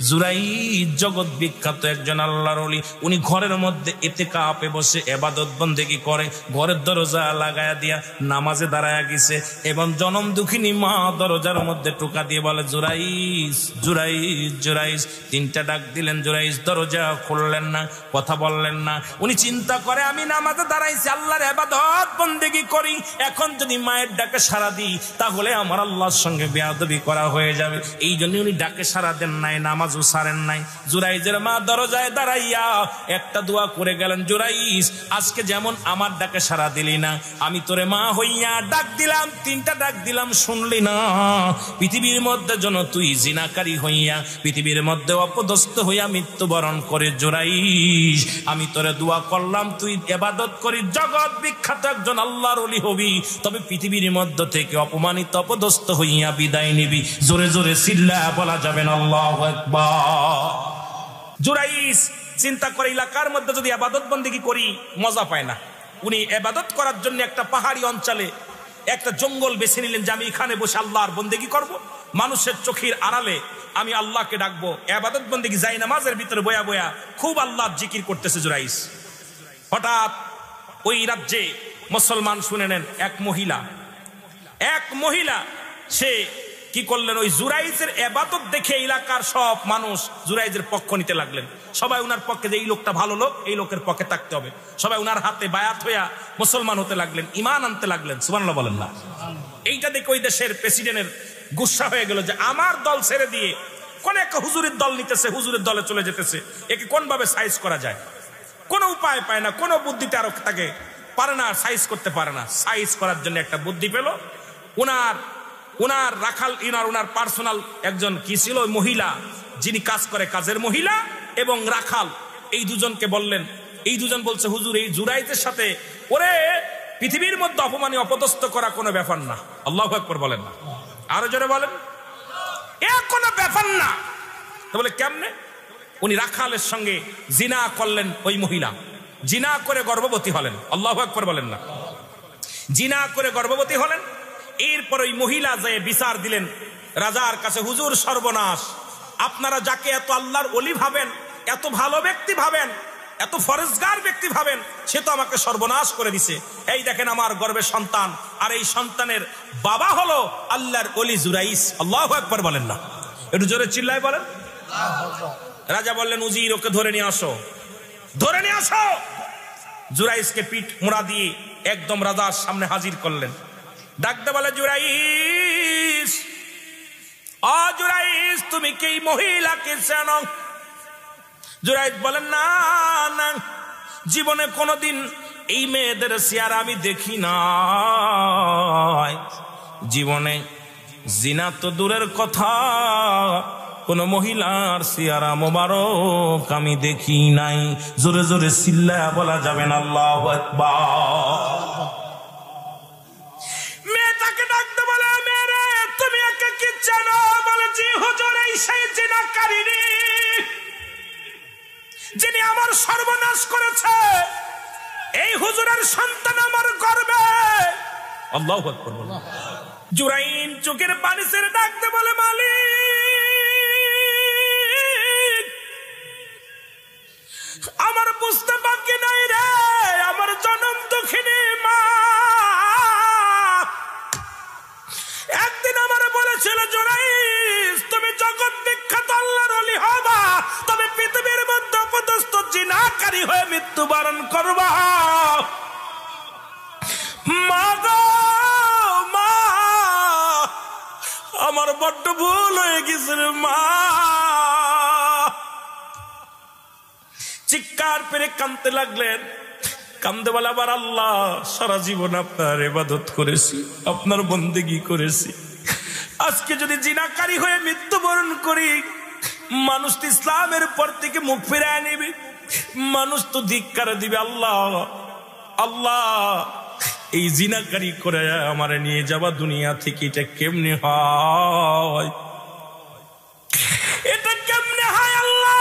জুরাইজ জগৎ বিখ্যাত একজন আল্লাহর ওলি। উনি ঘরের মধ্যে ইতিকাফে বসে ইবাদত বন্দেগি করে, ঘরের দরজা লাগায়া দিয়া নামাজে দাঁড়ায়া গেছে এবং জনম দুঃখিনী মা দরজার মধ্যে টোকা দিয়ে বলে জুরাইজ জুরাইজ জুরাইজ। তিনটা ডাক দিলেন, জুরাইজ দরজা খুললেন না, কথা বললেন না। উনি চিন্তা করে আমি নামাজে দাঁড়াইছি, আল্লাহর ইবাদত বন্দেগি করি, এখন যদি মায়ের ডাকে সাড়া দিই তাহলে আমার আল্লাহর সঙ্গে বেয়াদবি করা হয়ে যাবে। এই জন্য উনি ডাকে সাড়া দেন নাই, নামাজও সারেন নাই। জুরাইজের মা দরজায় দাঁড়াইয়া একটা দোয়া করে গেলেন, জুরাইজ আজকে যেমন আমার ডাকে সাড়া দিলি না, আমি তোরে মা হইয়া ডাক দিলাম, তিনটা ডাক দিলাম শুনলি না। পৃথিবীর মধ্যে যেন তুই জিনাকারী হইয়া পৃথিবীর মধ্যে অপদস্থ হইয়া মৃত্যুবরণ করে জুরাইজ, আমি তোরে দোয়া করলাম তুই ইবাদত করি জগৎ বিখ্যাত একজন আল্লাহর ওলি হবি, তবে পৃথিবীর মধ্য থেকে অপমানিত অপদস্থ হইয়া বিদায় নিবি। জোরে জোরে চিল্লায়া বলা যাবেন আল্লাহু আকবার। জুরাইজ চিন্তা করে এলাকার মধ্যে যদি ইবাদত বন্দেগি করি মজা পায় না। উনি ইবাদত করার জন্য একটা পাহাড়ি অঞ্চলে একটা জঙ্গল বেছে নিলেন যে আমি এখানে বসে আল্লাহর বন্দেগি করব, মানুষের চোখের আড়ালে আমি আল্লাহকে ডাকবো। ইবাদত বন্দেগি যাই নামাজের ভিতরে বয়া বয়া খুব আল্লাহর জিকির করতেছে জুরাইজ। হঠাৎ ওই রাজ্যে মুসলমান শুনে নেন এক মহিলা সে কি করলেন, ওই জুরাইজের ইবাদত দেখে এলাকার সব মানুষ জুরাইজের পক্ষ নিতে লাগলেন। সবাই উনার পক্ষে, যে এই লোকটা ভালো লোক, এই লোকের পক্ষে থাকতে হবে। সবাই উনার হাতে বায়াত হইয়া মুসলমান হতে লাগলেন, ঈমান আনতে লাগলেন। সুবহানাল্লাহ বলেন না। এইটা দেখে ওই দেশের প্রেসিডেন্টের গুসা হয়ে গেল যে আমার দল ছেড়ে দিয়ে কোন একটা হুজুরের দল নিতেছে, হুজুরের দলে চলে যেতেছে, একে কোন ভাবে সাইজ করা যায়? কোনো উপায় পায় না, কোনো বুদ্ধিতে আরো তাকে পারে না, সাইজ করতে পারে না। সাইজ করার জন্য একটা বুদ্ধি পেল। উনার রাখাল, উনার পার্সোনাল একজন কি ছিল মহিলা, যিনি কাজ করে, কাজের মহিলা এবং রাখাল, এই দুজনকে বললেন। এই দুজন বলছে হুজুর এই জুরাইজের সাথে ওরে পৃথিবীর মধ্যে অপমানী অপদস্থ করা কোনো ব্যাপার না। আল্লাহু আকবার বলেন না, আরো জোরে বলেন, এ কোনো ব্যাপার না। তো বলে কেমনে? উনি রাখালের সঙ্গে জিনা করলেন, ওই মহিলা জিনা করে গর্ভবতী হলেন। আল্লাহু আকবার বলেন না। জিনা করে গর্ভবতী হলেন। এরপর ওই মহিলা যে বিচার দিলেন রাজার কাছে, হুজুর সর্বনাশ, আপনারা যাকে এত আল্লাহর ওলি ভাবেন, এত ভালো ব্যক্তি ভাবেন, এত ফরজগার ব্যক্তি ভাবেন, সে তো আমাকে সর্বনাশ করে দিছে। এই দেখেন আমার গর্ভে সন্তান, আর এই সন্তানের বাবা হলো আল্লাহর ওলি জুরাইজ। আল্লাহু আকবার বলেন না, একটু জোরে চিল্লায় বলেন। রাজা বললেন উজির ওকে ধরে নিয়ে আসো, ধরে নিয়ে আসো। জুরাইজকে পিঠ মোড়া দিয়ে একদম রাজার সামনে হাজির করলেন। ডাকতে বলে জুরাইজ, ও জুরাইজ তুমি কি মহিলাকে চেনো? জুরাইজ বলেন না না, জীবনে কোনোদিন এই মেয়েদের চেহারা আমি দেখি নাই, জীবনে জিনা তো দূরের কথা, কোন মহিলার চেহারা মোবারক আমি দেখি নাই। জোরে জোরে চিল্লায়া বলা যাবেন আল্লাহু আকবার। মেয়েটাকে ডাকতে বলে, মেরে তুমি একে কি জানো? বলে জি হুজুর, এই সেই জিনাকারিনী যিনি আমার সর্বনাশ করেছে, এই হুজুরের সন্তান আমার গর্ভে। আল্লাহু আকবার বলেন। জুরাইন চোখের পানি ছেড়ে ডাকতে বলে, মালিক আমার বুঝতে বাকি নাই রে, আমার জনম দুঃখিনী মা একদিন আমারে বলেছিল জুরাইজ তুমি জগৎ বিখ্যাত আল্লাহর ওলি হবা, তবে পৃথিবীর মধ্যে অপদস্থ জিনাকারী হয়ে মৃত্যুবরণ করবা। মা গো মা, আমার বড্ড ভুল হয়ে গেছে রে মা। চিৎকার পেরে কাঁদতে লাগলেন। কান্দে বলে, আবার আল্লাহ সারা জীবন আপনার ইবাদত করেছি, আপনার বন্দেগী করেছি, আজকে যদি জিনাকারী হয়ে মৃত্যুবরণ করি, মানুষ তো ইসলামের পর থেকে মুখ ফিরায় নিবে, মানুষ তো ধিক্কার দিবে। আল্লাহ আল্লাহ এই জিনাকারী করে আমারে নিয়ে যাবা দুনিয়া থেকে, এটা কেমনে হয়? এটা কেমনে হয়? আল্লাহ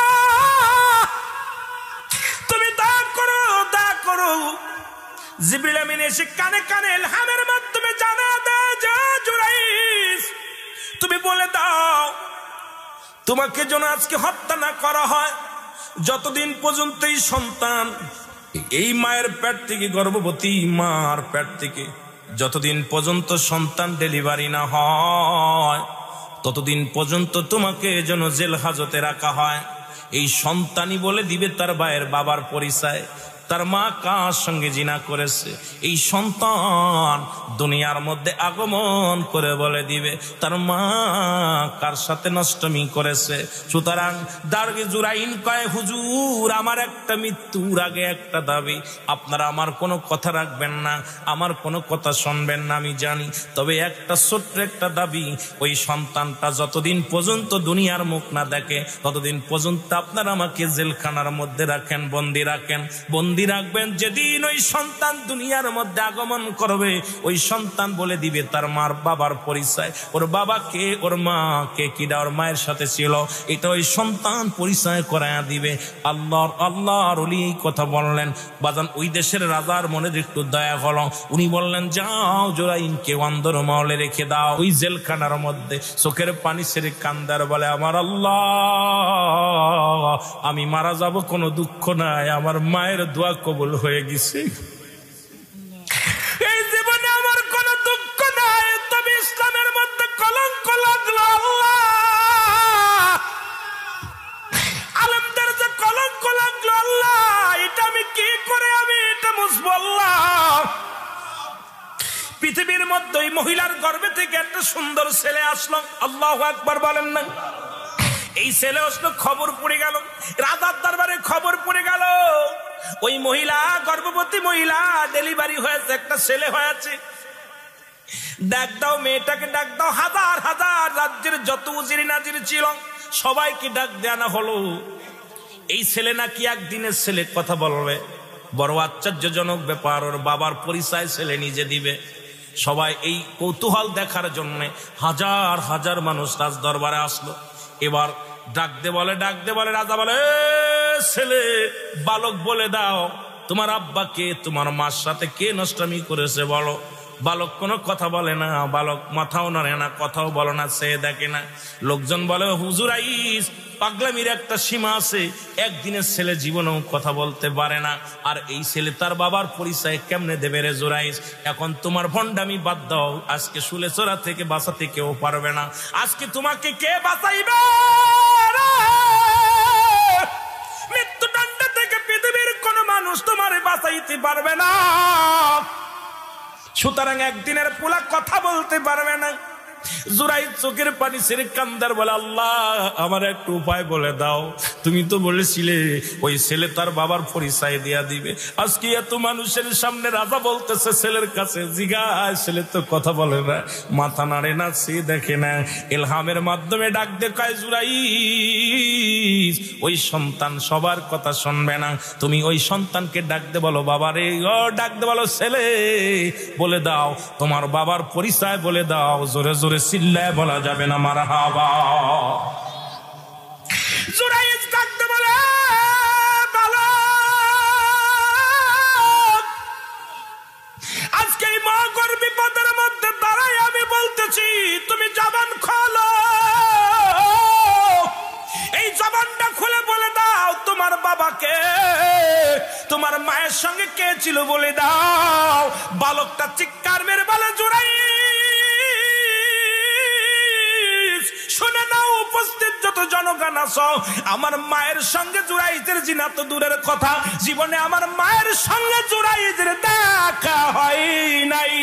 তুমি দয়া করো, দয়া করো। জিবরিল আমিন এসে কানে কানে ইলহামের মাধ্যমে জানা দেয় যে জুরাইজ তুমি বলে দাও তোমাকে যেন আজকে হত্যা না করা হয়, যতদিন পর্যন্ত এই সন্তান এই মায়ের পেট থেকে, গর্ভবতী মার পেট থেকে যতদিন পর্যন্ত সন্তান ডেলিভারি না হয়, ততদিন পর্যন্ত তোমাকে যেন জেল হাজতে রাখা হয়। এই সন্তানই বলে দিবে তার ভাইয়ের বাবার পরিচয়, তার মা কার সঙ্গে জিনা করেছে। এই সন্তান দুনিয়ার মধ্যে আগমন করে বলে দিবে তার মা কার সাথে নষ্টমী করেছে। সুতরাং দারগে জুরাইন কয়, হুজুর আমার একটা মৃত্যুর আগে একটা দাবি, আপনারা আমার কোনো কথা রাখবেন না, আমার কোনো কথা শুনবেন না আমি জানি, তবে একটা ছোট্ট একটা দাবি, ওই সন্তানটা যতদিন পর্যন্ত দুনিয়ার মুখ না দেখে ততদিন পর্যন্ত আপনারা আমাকে জেলখানার মধ্যে রাখেন, বন্দি রাখেন, বন্দি রাখবেন। যেদিন ওই সন্তান দুনিয়ার মধ্যে আগমন করবে, ওই সন্তান বলে দিবে তার মার বাবার পরিচয়, ওর বাবা কে, ওর মা কে, কিডা ওর মায়ের সাথে ছিল, এটা ওই সন্তান পরিচয় করায়া দিবে। আল্লাহর ওলি এই কথা বললেন। বাজান ওই দেশের রাজার মনে একটু দয়া হলো, উনি বললেন যাও জোরাইনকে অন্দর মহলে রেখে দাও, ওই জেলখানার মধ্যে। চোখের পানি ছেড়ে কান্দার বলে, আমার আল্লাহ, আমি মারা যাব কোনো দুঃখ নাই, আমার মায়ের দোয়া কবুল হয়ে গেছে, এই জীবনে আমার কোনো দুঃখ নাই, তবে ইসলামের মধ্যে কলঙ্ক লাগলো আল্লাহ, আলেমদের যে কলঙ্ক লাগলো আল্লাহ, এটা আমি কি করে আমি এটা মুছবো আল্লাহ। পৃথিবীর মধ্যে ওই মহিলার গর্ভে থেকে একটা সুন্দর ছেলে আসলো, আল্লাহু আকবার বলেন না। এই ছেলে আসলো, খবর পড়ে গেল, রাজার দরবারে খবর পড়ে গেল, ওই মহিলা গর্ভবতী মহিলা, ডেলিভারি হয়েছে, একটা ছেলে হয়েছে। ডাক দাও মেয়েটাকে, ডাক দাও। হাজার হাজার রাজ্যের যত উজির নাজির ছিল সবাইকে ডাক দেওয়া হলো। এই ছেলে নাকি একদিনের ছেলে, কথা বলবে, বড় আশ্চর্যজনক ব্যাপার, ওর বাবার পরিচয় ছেলে নিজে দিবে। সবাই এই কৌতূহল দেখার জন্য হাজার হাজার মানুষ রাজ দরবারে আসলো। এবার ডাকতে বলে, রাজা বলে, ছেলে বালক বলে দাও তোমার আব্বাকে, তোমার মার সাথে কে নষ্টমী করেছে বলো। বালক কোনো কথা বলে না, বালক মাথাও নাড়ে না, কথাও বলে না, সে দেখে না। লোকজন বলে, হুজুর আইস, পাগলামির একটা সীমা আছে, একদিনের ছেলে জীবনেও কথা বলতে পারে না, আর এই ছেলে তার বাবার পরিচয় কেমনে দেবে রে জোরাইস। এখন তোমার ভণ্ডামি বাদ দাও, আজকে সুলেচরা থেকে বাঁচাতে কেউ পারবে না, আজকে তোমাকে কে বাঁচাইবে? মৃত্যুদণ্ড থেকে পৃথিবীর কোন মানুষ তোমার বাঁচাইতে পারবে না। সুতরাং একদিনের পোলা কথা বলতে পারবে না। জুরাইদ চোখের পানি ছেড়ে কান্দার বলে, আল্লাহ আমার একটু উপায় বলে দাও, তুমি তো বলেছিলে ওই ছেলে তার বাবার পরিচয় দিয়া দিবে। আজকে এত মানুষের সামনে রাজা বলতেছে ছেলের কাছে জিজ্ঞাসা, ছেলে তো কথা বলে না, মাথা নাড়ে না, সে দেখে না। ইলহামের মাধ্যমে ডাক দেখায়, জুরাইদ ওই সন্তান সবার কথা শুনবে না, তুমি ওই সন্তানকে ডাক দে, বলো বাবারে, ও ডাক দে, বলো ছেলে বলে দাও তোমার বাবার পরিচয় বলে দাও। জোরে জোরে চিল্লায় বলা যাবে না মারহাবা। জুরাইদ ডাকতে বলে, বালক আজকে এই মহাগর বিপদের মধ্যে দাঁড়াই আমি বলতেছি, তুমি জবান খোলো, এই জবানটা খুলে বলে দাও তোমার বাবাকে, তোমার মায়ের সঙ্গে কে ছিল বলে দাও। বালকটা চিৎকার মেরে বলে, জুরাইদ শুনে নাও, উপস্থিত যত জনগণ আছো, আমার মায়ের সঙ্গে জুরাইদের জিনা তো দূরের কথা, জীবনে আমার মায়ের সঙ্গে জুরাইদের দেখা হয় নাই।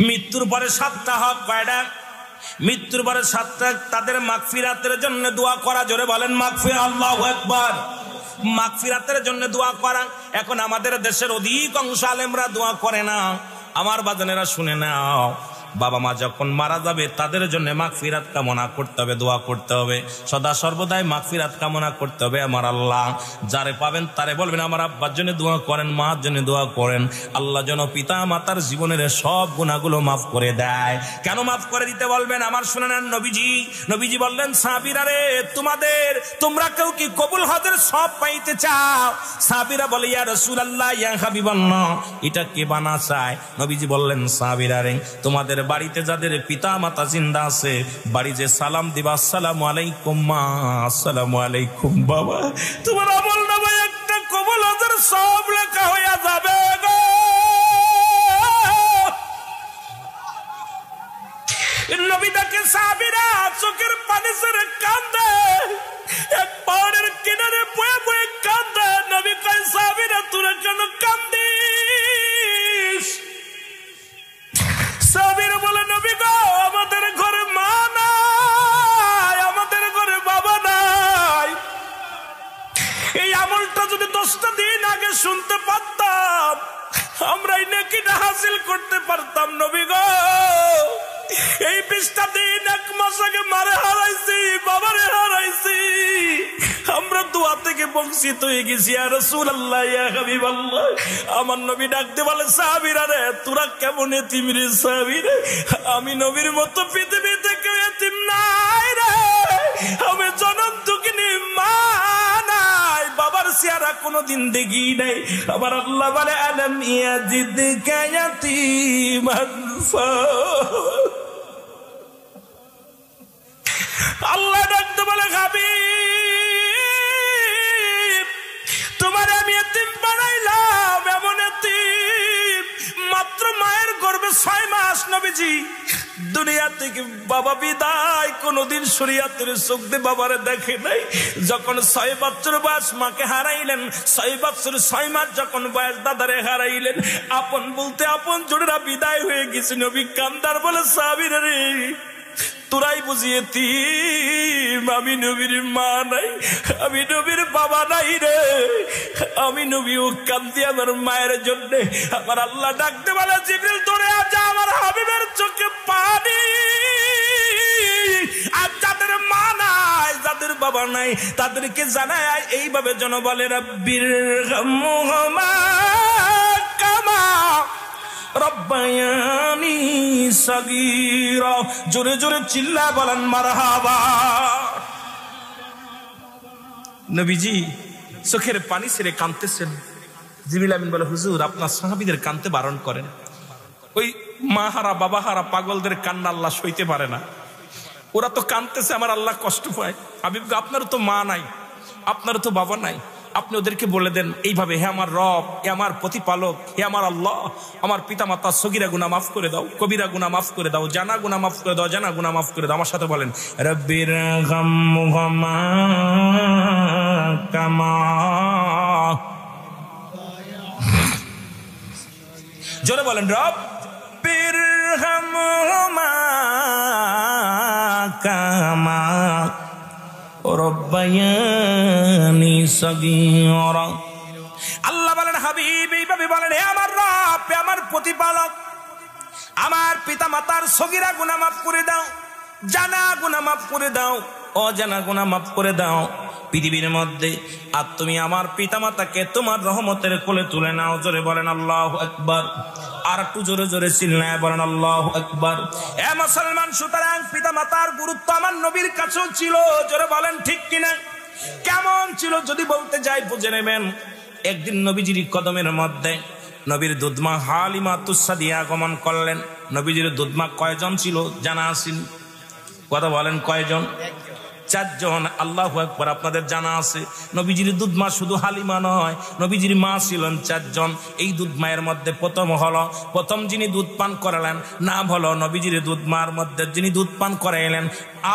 মৃত্যুর পরে 7টা হক কয়টা? মৃত্যুর পরে 7টা। তাদের মাগফিরাতের জন্য দোয়া করা, জোরে বলেন মাগফিরাত, আল্লাহু আকবার। মাগফিরাতের জন্য দোয়া করা। এখন আমাদের দেশের অধিকাংশ আলেমরা দোয়া করে না। আমার বাজানেরা শুনে নাও, বাবা মা যখন মারা যাবে তাদের জন্য মাগফিরাত কামনা করতে হবে, দোয়া করতে হবে, সদা সর্বদাই মাগফিরাত কামনা করতে হবে। আমার আল্লাহ যারে পাবেন তারে বলবেন আমার আব্বার জন্য দোয়া করেন, মার জন্য দোয়া করেন, আল্লাহ যেন পিতা মাতার জীবনের সব গুনাহগুলো মাফ করে দেয়। কেন মাফ করে দিতে বলবেন? আমার শুনে নেন, নবীজি বললেন, সাহাবীরা রে, তোমরা কেউ কি কবুল হজের সব পাইতে চাও? সাহাবীরা বলে, ইয়া রাসূলুল্লাহ, ইয়া হাবিবাল্লাহ, এটা কে বানা চায়? নবীজি বললেন, সাহাবীরা রে, তোমাদের বাড়িতে যাদের পিতা মাতা জিন্দা আছে বাড়ি যে সালাম দিবা, আসসালামু আলাইকুম মা, আসসালামু আলাইকুম বাবা, তোমার আমল নামায় একটা কবুল হাজার সব লেখা হইয়া যাবে গো। নবী তাকে সাহাবীরা চোখের পানি ছেড়ে কান্দে, এক পাহাড়ের কিনারে বয়ে বয়ে কান্দে। নবী কয় সাহাবীরা তোরা কেন কান্দিস? সাহাবীরা বলে নবী গো আমাদের ঘরে মা নাই, আমাদের ঘরে বাবা নাই। এই আমলটা যদি 10টা দিন আগে শুনতে পারতাম আমরা এই নেকিটা হাসিল করতে পারতাম। নবী গো এই 20টা দিন 1 মাস আগে মারে হারাইছি, বাবারে হারাইছি, আমরা দোয়া থেকে বঞ্চিত হয়ে গেছি। ইয়া রাসূলুল্লাহ, ইয়া হাবিবাল্লাহ। আমার নবী ডাকতে বলে সাহাবীরা রে তোরা কেমন এতিম রে সাহাবীরা, আমি নবীর মতো পৃথিবীতে কেউ এতিম নাই রে, আমি জনম দুঃখিনী মা নাই, বাবার চেহারা কোনোদিন দেখি নাই। আমার আল্লাহ বলে আলাম ইয়াজিদকা ইয়াতীমান আল্লাহ ডাকতে বলে হাবিব তোমার আমি এতিম বানাইলাম, এমন এতিম মাত্র মায়ের গর্ভে 6 মাস নবীজি দুনিয়া থেকে বাবা বিদায়, কোনদিন শরীয়তের চোখ দিয়ে বাবারে দেখে নাই। যখন 6 বছর বয়স মাকে হারাইলেন, 6 বছর 6 মাস যখন বয়স দাদারে হারাইলেন, আপন বলতে আপন জোড়েরা বিদায় হয়ে গেছে। নবী কান্দার বলে সাহাবীরা রে তোরাই বুঝিয়ে তিম, আমি নবীর মা নাই, আমি নবীর বাবা নাই রে, আমি নবীও কান্দি আমার মায়ের জন্য। আমার আল্লাহ ডাকতে বলে জিবরিল ধরে আজ আমার হাবিবের চোখে পানি। আর যাদের মা নাই যাদের বাবা নাই তাদেরকে জানায় এইভাবে জন বলে রাব্বির হামহুমা কামা রব্বায়ানি সাগীরা। জোরে জোরে চিল্লা বলেন মারহাবা। নবীজি চোখের পানি ছেড়ে কাঁদতেছেন। জিবরিল আমিন বলে হুজুর আপনার সাহাবীদের কাঁদতে বারণ করেন, ওই মা হারা বাবা হারা পাগলদের কান্না আল্লাহ সইতে পারে না, ওরা তো কাঁদতেছে আমার আল্লাহ কষ্ট পায়। হাবিব আপনারও তো মা নাই, আপনারও তো বাবা নাই, আপনি ওদেরকে বলে দেন এইভাবে হে আমার রব, হে আমার প্রতিপালক, হে আমার আল্লাহ, আমার পিতা মাতা সগীরা গুনাহ মাফ করে দাও, কবিরা গুনাহ মাফ করে দাও, জানা গুনাহ মাফ করে দাও, জানা গুনাহ মাফ করে দাও। আমার সাথে বলেন রব্বির হামহুমা কামা, জোরে বলেন রব্বির হামহুমা কামা রব্বায়ানি সাগীরা। আল্লাহ বলেন হাবিব এইভাবে বলেন হে আমার রব, হে আমার প্রতিপালক, আমার পিতা মাতার সগীরা গুনাহ মাফ করে দাও, জানা গুনাহ মাফ করে দাও, অজানা গুনাহ মাফ করে দাও। পৃথিবীর মধ্যে আর তুমি আমার পিতা মাতাকে তোমার রহমতের কোলে তুলে নাও। জোরে বলেন আল্লাহু আকবার। আর একটু জোরে জোরে চিল্লায় বলেন আল্লাহু আকবার। এ মুসলমান, সুতরাং পিতা মাতার গুরুত্ব আমার নবীর কাছেও ছিল। জোরে বলেন ঠিক কিনা? কেমন ছিল যদি বলতে যাই বুঝে নেবেন। একদিন নবীজির কদমের মধ্যে নবীর দুধমা হালিমাতুস সাদিয়া আগমন করলেন। নবীজির দুধমা কয়জন ছিল জানা আছেন? কথা বলেন কয়জন? 4 জন। আল্লাহু আকবার। আপনাদের জানা আছে নবীজির দুধমা শুধু হালিমা নয়, নবীজির মা ছিলেন 4 জন। এই দুধ মায়ের মধ্যে প্রথম যিনি দুধ পান করালেন নাম হলো নবীজির দুধমার মধ্যে যিনি দুধ পান করাইলেন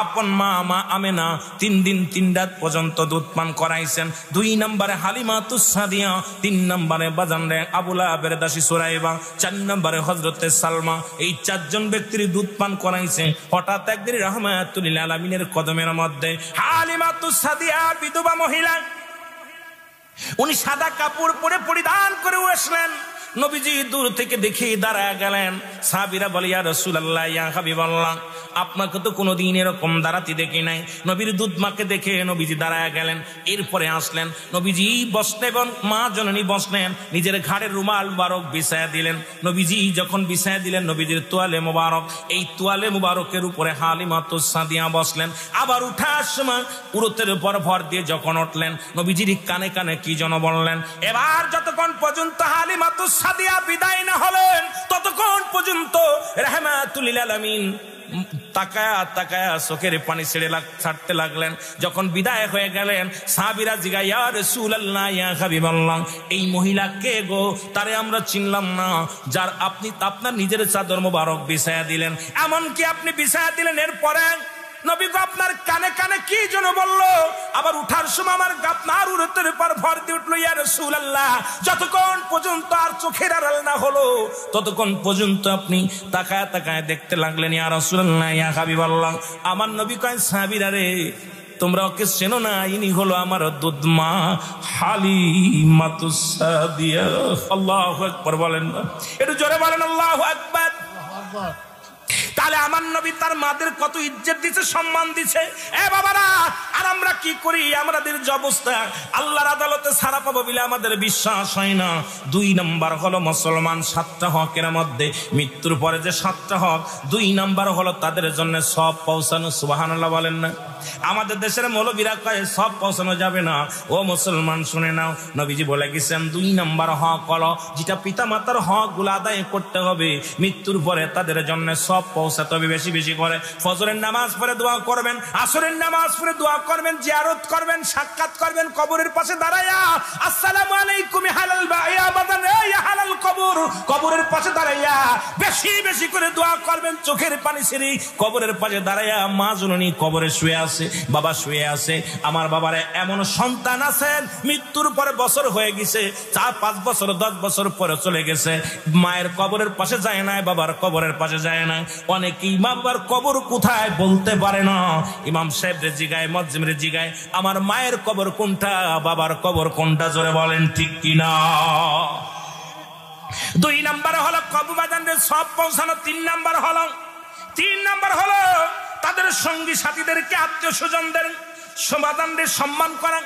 আপন মা আমেনা। 3 দিন 3 রাত পর্যন্ত দুধ পান করাইছেন। 2 নম্বরে হালিমাতুস সাদিয়া, 3 নম্বরে বাজানরে আবু লাহাবের দাসী সুরাইবা, 4 নম্বরে হযরতে সালমা। এই 4 জন ব্যক্তির দুধ পান করাইছে। হঠাৎ একদিন রাহমাতুল লিল আলামিনের কদমের মধ্যে হালিমাতুস সাদিয়া বিধবা মহিলা, উনি সাদা কাপড় পরে পরিধান করে আসলেন। নবীজি দূর থেকে দেখে দাঁড়ায় গেলেন। সাহাবীরা বলে ইয়া রাসূলুল্লাহ, ইয়া হাবিবাল্লাহ, আপনাকে তো কোনোদিন এরকম দাঁড়াতে দেখি নাই। নবীর দুধ মাকে দেখে নবীজি দাঁড়ায় গেলেন। এরপরে আসলেন নবীজি বসলেন এবং মা জননী বসলেন, নিজের ঘাড়ের রুমাল মুবারক বিছায়া দিলেন। নবীজি যখন বিছায়া দিলেন নবীজির তোয়ালে মুবারক, এই তোয়ালে মুবারকের উপরে হালিমাতুস সাদিয়া বসলেন। আবার উঠার সময় উরতের উপর ভর দিয়ে যখন উঠলেন নবীজির কানে কানে কি যেন বললেন। এবার যতক্ষণ পর্যন্ত হালিমাতুস সাদিয়া বিদায় না হলেন ততক্ষণ পর্যন্ত রাহমাতুল লিল আলামিন তাকায়া তাকায়া চোখের পানি ছাড়তে লাগলেন। যখন বিদায় হয়ে গেলেন সাহাবীরা জিজ্ঞাসা, ইয়া রাসূলুল্লাহ ইয়া হাবিবাল্লাহ, এই মহিলা কে গো? তারে আমরা চিনলাম না, যার আপনি আপনার নিজের চাদর মোবারক বিছায়া দিলেন, এমনকি আপনি বিছায়া দিলেন, এরপরে নবী গো আপনার কানে কানে কি যেন বললো, আবার উঠার সময় আমার আপনার উরতের উপর ভর দিয়ে উঠলো, ইয়া রাসূলুল্লাহ, যতক্ষণ পর্যন্ত আর চোখের আড়াল না হলো ততক্ষণ পর্যন্ত আপনি তাকায় তাকায় দেখতে লাগলেন। ইয়া রাসূলুল্লাহ ইয়া হাবিবাল্লাহ, আমার নবী কয়, সাহাবীরা রে, তোমরা ওকে চেনো না? ইনি হলো আমার দুধমা হালিমাতুস সাদিয়া। আল্লাহু আকবার বলেন না, একটু জোরে বলেন আল্লাহু আকবার। তাহলে আমার নবী তার মাদের কত ইজ্জত দিছে, সম্মান দিছে। এ বাবারা, আর আমরা কি করি? আমাদের যে অবস্থা, আল্লাহর আদালতে ছাড়া পাবো বলে আমাদের বিশ্বাস হয় না। 2 নাম্বার হলো মুসলমান 7টা হকের মধ্যে মৃত্যুর পরে যে 7টা হক, 2 নাম্বার হলো তাদের জন্য সব পৌঁছানো। সুবহানাল্লাহ বলেন না? আমাদের দেশের মৌলবীরা কয় সব পৌঁছানো যাবে না। ও মুসলমান শুনে নাও, নবীজি বলে গেছেন 2 নাম্বার হক হলো যেটা পিতা মাতার হক গুলো আদায় করতে হবে, মৃত্যুর পরে তাদের জন্য সব পৌঁছাতে হবে। বেশি বেশি করে ফজরের নামাজ পড়ে দোয়া করবেন, আসরের নামাজ পড়ে দোয়া করবেন, জিয়ারত করবেন, সাক্ষাৎ করবেন, কবরের পাশে দাঁড়ায়া আসসালামু আলাইকুম হালাল বায়া বাদান ইয়া হালাল কবর, কবরের পাশে দাঁড়ায়া বেশি বেশি করে দোয়া করবেন, চোখের পানি ছেড়ে কবরের পাশে দাঁড়ায়া মা জননী কবরে শুয়ে আছে, বাবা শুয়ে আছে, আমার বাবার এমন সন্তান আছেন মৃত্যুর পরে বছর হয়ে গেছে, 4-5 বছর 10 বছর পরে চলে গেছে, মায়ের কবরের পাশে যায় না, বাবার কবরের পাশে যায় না। অনেকেই মা বাবার কবর কোথায় বলতে পারে না। ইমাম সাহেব রে জিগায়, মুয়াজ্জিম রে জিগায়, আমার মায়ের কবর কোনটা, বাবার কবর কোনটা, জোরে বলেন ঠিক কিনা? 2 নাম্বার হলো কবর বাজানদের সব পৌঁছানো। 3 নাম্বার হলো তাদের সঙ্গী সাথীদেরকে, আত্মীয় স্বজনদের সমাধানদের সম্মান করা।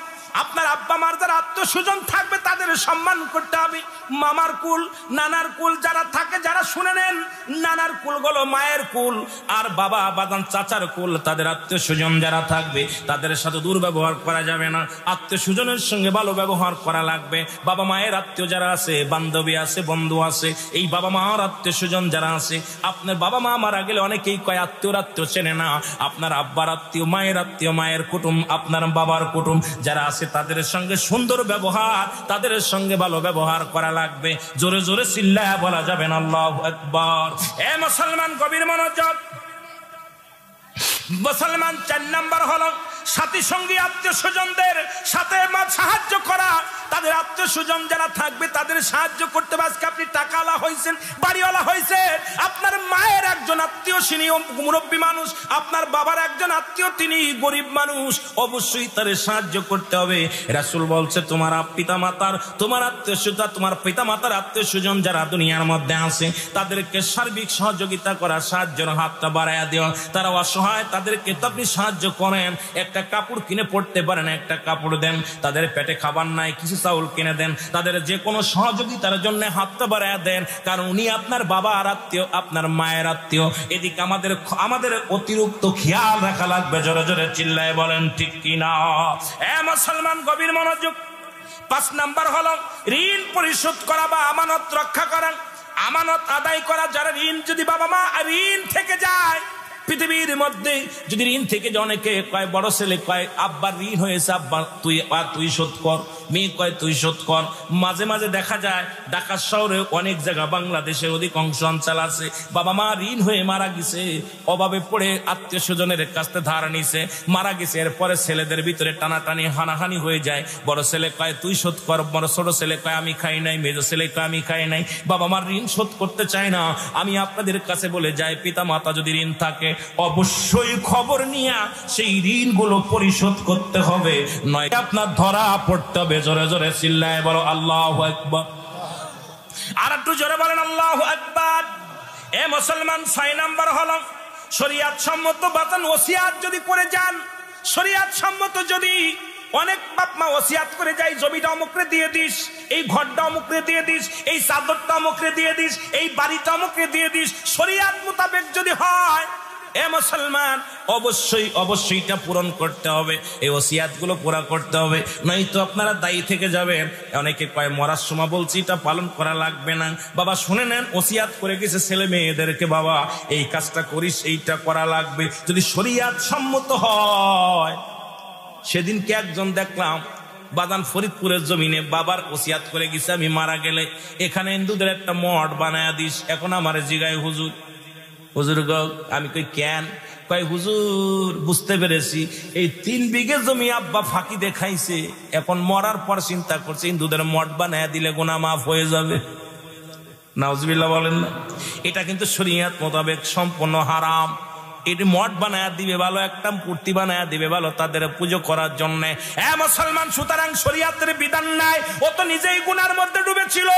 আপনার আব্বা মার যারা আত্মীয় স্বজন থাকবে তাদের সম্মান করতে হবে। মামার কুল, নানার কুল যারা থাকে, যারা শুনে নেন, নানার কুল গুলো মায়ের কুল, আর বাবা বাদান চাচার কুল, তাদের আত্মীয় স্বজন যারা থাকবে তাদের সাথে দুর্ব্যবহার করা যাবে না। আত্মীয় স্বজনের সঙ্গে ভালো ব্যবহার করা লাগবে। বাবা মায়ের আত্মীয় যারা আছে, বান্ধবী আছে, বন্ধু আছে, এই বাবা মার আত্মীয় স্বজন যারা আছে, আপনার বাবা মা মারা গেলে অনেকেই কয় আত্মীয় চেনে না। আপনার আব্বার আত্মীয়, মায়ের আত্মীয়, মায়ের কুটুম, আপনার বাবার কুটুম যারা আছে তাদের সঙ্গে সুন্দর ব্যবহার, তাদের সঙ্গে ভালো ব্যবহার করা লাগবে। জোরে জোরে চিল্লায়া বলা যাবে না আল্লাহু আকবার। এ মুসলমান গভীর মনোযোগ। মুসলমান 4 নাম্বার হলো সাথী সঙ্গী আত্মীয় স্বজনদের সাথে সাহায্য করা। তাদের আত্মীয় স্বজন যারা থাকবে তাদের সাহায্য করতে হবে। আজকে আপনি টাকাওয়ালা হয়েছেন, বাড়িওয়ালা হয়েছেন, আপনার মায়ের একজন আত্মীয় তিনি মুরব্বী মানুষ, আপনার বাবার একজন আত্মীয় তিনি গরিব মানুষ, অবশ্যই তাদের সাহায্য করতে হবে। রাসূল বলছে তোমার পিতা মাতার, তোমার আত্মীয় স্বজন, তোমার পিতা মাতার আত্মীয় স্বজন যারা দুনিয়ার মধ্যে আছে তাদেরকে সার্বিক সহযোগিতা করা, সাহায্যের হাতটা বাড়াইয়া দেওয়া। তারা অসহায়, তাদেরকে আপনি সাহায্য করেন। একটা কাপড় কিনে পড়তে পারেন, একটা কাপড় দেন। তাদের পেটে খাবার নাই, কিছু চাউল কিনে দেন। তাদের যে কোনো সহযোগিতার জন্য হাতটা বাড়াইয়া দেন, কারণ উনি আপনার বাবার আত্মীয়, আপনার মায়ের আত্মীয়। এদিকে আমাদের অতিরিক্ত খেয়াল রাখা লাগবে। জোরে জোরে চিল্লায় বলেন ঠিক কিনা? এ মুসলমান গভীর মনোযোগ। 5 নাম্বার হলো ঋণ পরিশোধ করা বা আমানত রক্ষা করা, আমানত আদায় করা। যারা ঋণ, যদি বাবা মা ঋণ থেকে যায়, পৃথিবীর মধ্যে যদি ঋণ থেকে যে অনেকে কয়, বড় ছেলে কয় আব্বার ঋণ হয়েছে, আব্বা তুই শোধ কর, মেয়ে কয় তুই শোধ কর। মাঝে মাঝে দেখা যায় ঢাকা শহরে অনেক জায়গা, বাংলাদেশের অধিকাংশ অঞ্চল আছে, বাবা মা ঋণ হয়ে মারা গেছে, অভাবে পড়ে আত্মীয় স্বজনের কাছ থেকে ধার নিছে, মারা গেছে। এরপরে ছেলেদের ভিতরে টানাটানি, হানাহানি হয়ে যায়। বড় ছেলে কয় তুই শোধ কর, বড় ছোট ছেলে কয় আমি খাই নাই, মেজো ছেলে কয় আমি খাই নাই। বাবা মার ঋণ শোধ করতে চায় না। আমি আপনাদের কাছে বলে যাই, পিতা মাতা যদি ঋণ থাকে অবশ্যই খবর নিয়ে সেই ঋণগুলো পরিশোধ করতে হবে, নয় আপনার ধরা পড়তে হবে। জোরে জোরে চিল্লায় বলো আল্লাহু আকবার। আর একটু জোরে বলেন আল্লাহু আকবার। এ মুসলমান 6 নাম্বার হলো শরীয়ত সম্মত বাতান ওসিয়াত যদি করে যান, শরীয়ত সম্মত যদি অনেক বাপ মা ওসিয়াত করে যায়, জমিটা অমুকরে দিয়ে দিস, এই ঘরটা অমুকরে দিয়ে দিস, এই চাদরটা অমুকরে দিয়ে দিস, এই বাড়িটা অমুকরে দিয়ে দিস, শরীয়ত মোতাবেক যদি হয় এ মুসলমান, অবশ্যই অবশ্যই এটা পূরণ করতে হবে, এই ওসিয়াতগুলো পুরা করতে হবে, নয়তো আপনারা দায়ী থেকে যাবেন। অনেকে কয় মরার সময় বলছি এটা পালন করা লাগবে না। বাবা শুনে নেন, ওসিয়াত করে গেছে ছেলে মেয়েদেরকে, বাবা এই কাজটা করিস, এইটা করা লাগবে, যদি শরীয়ত সম্মত হয়। সেদিনকে একজন দেখলাম বাদান ফরিদপুরের জমিনে বাবার ওসিয়াত করে গেছে, আমি মারা গেলে এখানে হিন্দুদের একটা মঠ বানায়া দিস। এখন আমার জিগায় হুজুর, হুজুর গো, আমি কই কেন? কয় হুজুর বুঝতে পেরেছি, এই 3 বিঘে জমি আব্বা ফাঁকি দেখাইছে, এখন মরার পর চিন্তা করছে হিন্দুদের মঠ বানায়া দিলে গুনাহ মাফ হয়ে যাবে। নাউজুবিল্লাহ বলেন না? এটা কিন্তু শরীয়ত মোতাবেক সম্পূর্ণ হারাম। এটি মঠ বানায়া দিবে ভালো, একটা মূর্তি বানায়া দিবে ভালো তাদের পুজো করার জন্য। মুসলমান, সুতরাং শরীয়তের বিধান নাই। ও তো নিজেই গুনার মধ্যে ডুবেছিল,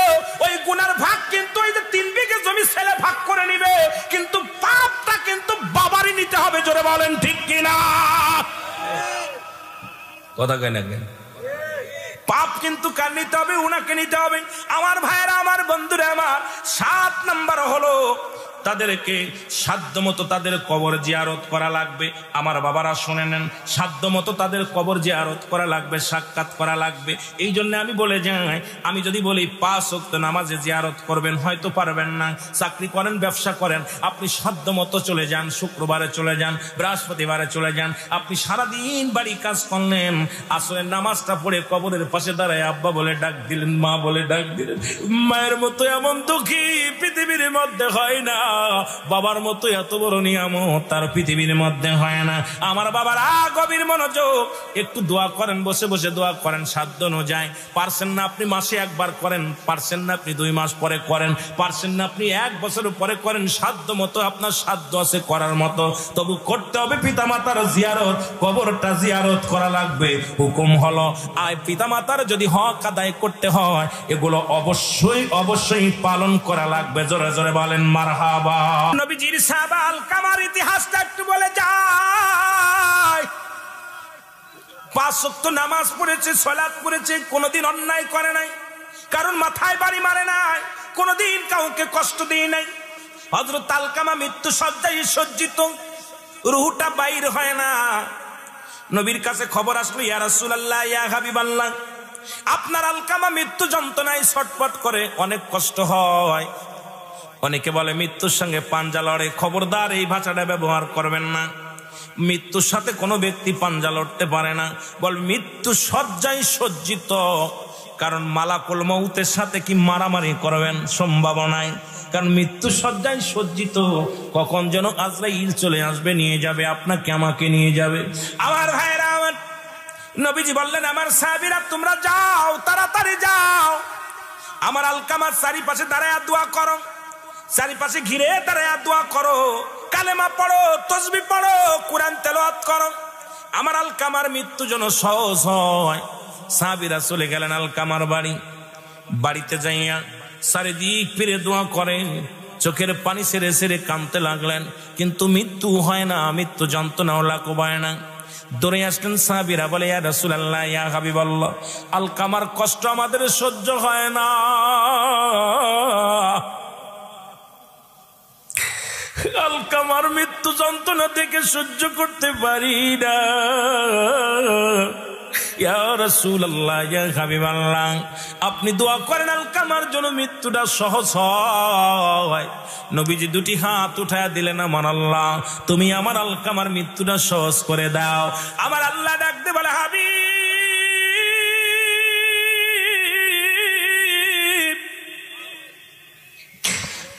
ওই গুনার ভাগ কিন্তু ওই যে 3 বিঘে জমি ছেলে ভাগ করে নিবে, কিন্তু পাপটা কিন্তু বাবারই নিতে হবে। জোরে বলেন ঠিক কিনা? কথা কয় না কেন? পাপ কিন্তু কার নিতে হবে? উনাকে নিতে হবে। আমার ভাইয়েরা, আমার বন্ধুরা আমার, 7 নাম্বার হলো তাদেরকে সাধ্যমতো তাদের কবর জিয়ারত করা লাগবে। আমার বাবারা শুনে নেন, সাধ্যমতো তাদের কবর জিয়ারত করা লাগবে, সাক্ষাৎ করা লাগবে। এই জন্য আমি বলে যাই, আমি যদি বলি 5 ওয়াক্ত নামাজে জিয়ারত করবেন, হয়তো পারবেন না। চাকরি করেন, ব্যবসা করেন, আপনি সাধ্যমতো চলে যান, শুক্রবারে চলে যান, বৃহস্পতিবারে চলে যান। আপনি সারাদিন বাড়ি কাজ করলেন, আসরের নামাজটা পড়ে কবরের পাশে দাঁড়ায় আব্বা বলে ডাক দিলেন, মা বলে ডাক দিলেন। মায়ের মতো এমন দুঃখী পৃথিবীর মধ্যে হয় না, বাবার মতো এত বড় নিয়ামত তার পৃথিবীর মধ্যে হয় না। আমার বাবার গভীর মনোযোগ, একটু দোয়া করেন, বসে বসে দোয়া করেন, সাধ্য অনুযায়ী। পারছেন না আপনি মাসে একবার করেন, পারছেন না আপনি 2 মাস পরে করেন, পারছেন না আপনি 1 বছর পরে করেন, সাধ্য মতো, আপনার সাধ্য আছে করার মতো, তবু করতে হবে পিতামাতার জিয়ারত, কবরটা জিয়ারত করা লাগবে। হুকুম হলো, আর পিতামাতার যদি হক আদায় করতে হয়, এগুলো অবশ্যই অবশ্যই পালন করা লাগবে। জোরে জোরে বলেন মারহাবা। নবীজির সাহাবা আলকামার ইতিহাসটা একটু বলে যায়। 5 ওয়াক্ত নামাজ পড়েছে, সালাত পড়েছে, কোনোদিন অন্যায় করে নাই, কারণ মাথায় বাড়ি মারে নাই, কোনোদিন কাউকে কষ্ট দিয়ে নাই। হযরত আলকামা মৃত্যু শয্যায় সজ্জিত, রূহটা বাইর হয় না। নবীর কাছে খবর আসলো, ইয়া রাসূলুল্লাহ, ইয়া হাবিবাল্লাহ, আপনার আলকামা মৃত্যু যন্ত্রণায় ছটফট করে, অনেক কষ্ট হয়। অনেকে বলে মৃত্যুর সঙ্গে পাঞ্জা লড়ে, খবরদার এই ভাষাটা ব্যবহার করবেন না। মৃত্যুর সাথে কোনো ব্যক্তি পাঞ্জা লড়তে পারে না, বল মৃত্যু শয্যায় সজ্জিত, কারণ মালাকুল মউতের সাথে কি মারামারি করবেন? সম্ভাবনায়, কারণ মৃত্যু শয্যায় সজ্জিত, কখন যেন আজরাইল চলে আসবে, নিয়ে যাবে আপনাকে, আমাকে নিয়ে যাবে। আমার ভাইরা আমার, নবীজি বললেন, আমার সাহাবীরা তোমরা যাও, তাড়াতাড়ি যাও, আমার আলকামার চারিপাশে দাঁড়ায় দোয়া করো, চারিপাশে ঘিরে দাঁড়ায় দোয়া করো, কালেমা পড়ো, তাসবিহ পড়ো, কুরআন তেলাওয়াত করো, আমার আলকামার মৃত্যু যেন সহজ হয়। সাহাবীরা চলে গেলেন আলকামার বাড়ি। বাড়িতে যাইয়া চারিদিক ফিরে দোয়া করেন, চোখের পানি ছেড়ে ছেড়ে কাঁদতে লাগলেন, কিন্তু মৃত্যু হয় না, মৃত্যু যন্ত্রণাও লাঘবায় না। দৌড়ে আসলেন সাহাবীরা, বলে ইয়া রাসূলুল্লাহ, ইয়া হাবিবাল্লাহ, আলকামার কষ্ট আমাদের সহ্য হয় না, আলকামার মৃত্যু যন্ত্রণা থেকে সহ্য করতে পারি না, ইয়া রাসূলুল্লাহ, ইয়া হাবিবাল্লাহ, আপনি দোয়া করেন আলকামার জন্য মৃত্যুটা সহজ হয়। নবীজি 2টি হাত উঠায়া দিলেন, আমার আল্লাহ, তুমি আমার আলকামার মৃত্যুটা সহজ করে দাও। আমার আল্লাহ ডাকতে বলে, হাবিব,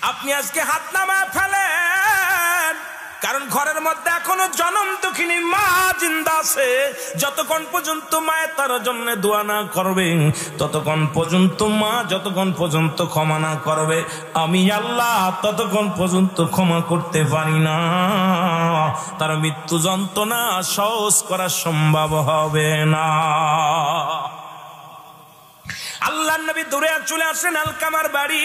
আপনি আজকে হাত নামায় ফেলেন, কারণ ঘরের মধ্যে এখনো জনম দুঃখিনী মা জিন্দা আছে। যতক্ষণ পর্যন্ত মায়ের তার জন্য দোয়া না করবে, ততক্ষণ পর্যন্ত মা যতক্ষণ পর্যন্ত ক্ষমা না করবে, আমি আল্লাহ ততক্ষণ পর্যন্ত ক্ষমা করতে পারি না। তার মৃত্যু যন্ত্রণা সহজ করা সম্ভব হবে না। আল্লাহর নবী দূরে চলে আসেন আলকামার বাড়ি,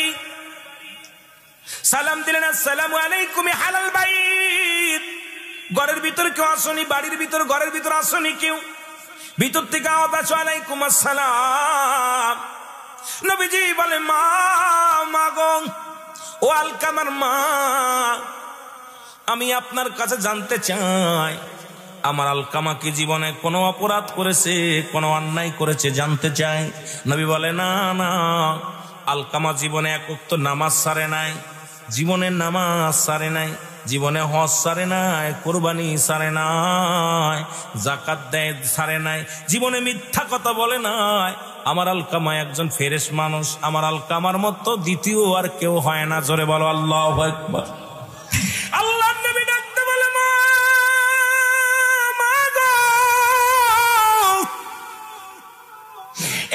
সালাম দিলেন, আসসালামু আলাইকুম হালাল বাইত। ঘরের ভিতর কেউ আসনি, বাড়ির ভিতর ঘরের ভিতর আসনি কেউ, ভিতর থেকে আওয়াজ আসে, আলাইকুম আসসালাম। নবীজি বলে, মা, মা গো, ও আলকামার মা, আমি আপনার কাছে জানতে চাই, আমার আলকামা কি জীবনে কোনো অপরাধ করেছে, কোনো অন্যায় করেছে জানতে চাই। নবী বলে, না না, আলকামা জীবনে এক ওয়াক্ত নামাজ সারে নাই, জীবনে নামাজ সারে নাই, জীবনে হজ সারে নাই, কোরবানি সারে নাই, যাকাত দেয় সারে নাই, জীবনে মিথ্যা কথা বলে নাই। আমার আলকামা একজন ফেরেশ মানুষ, আমার আলকামার মতো দ্বিতীয় আর কেউ হয় না। জোরে বলো আল্লাহু আকবার। আল্লাহর নবী ডাকতে বলে, মা গো,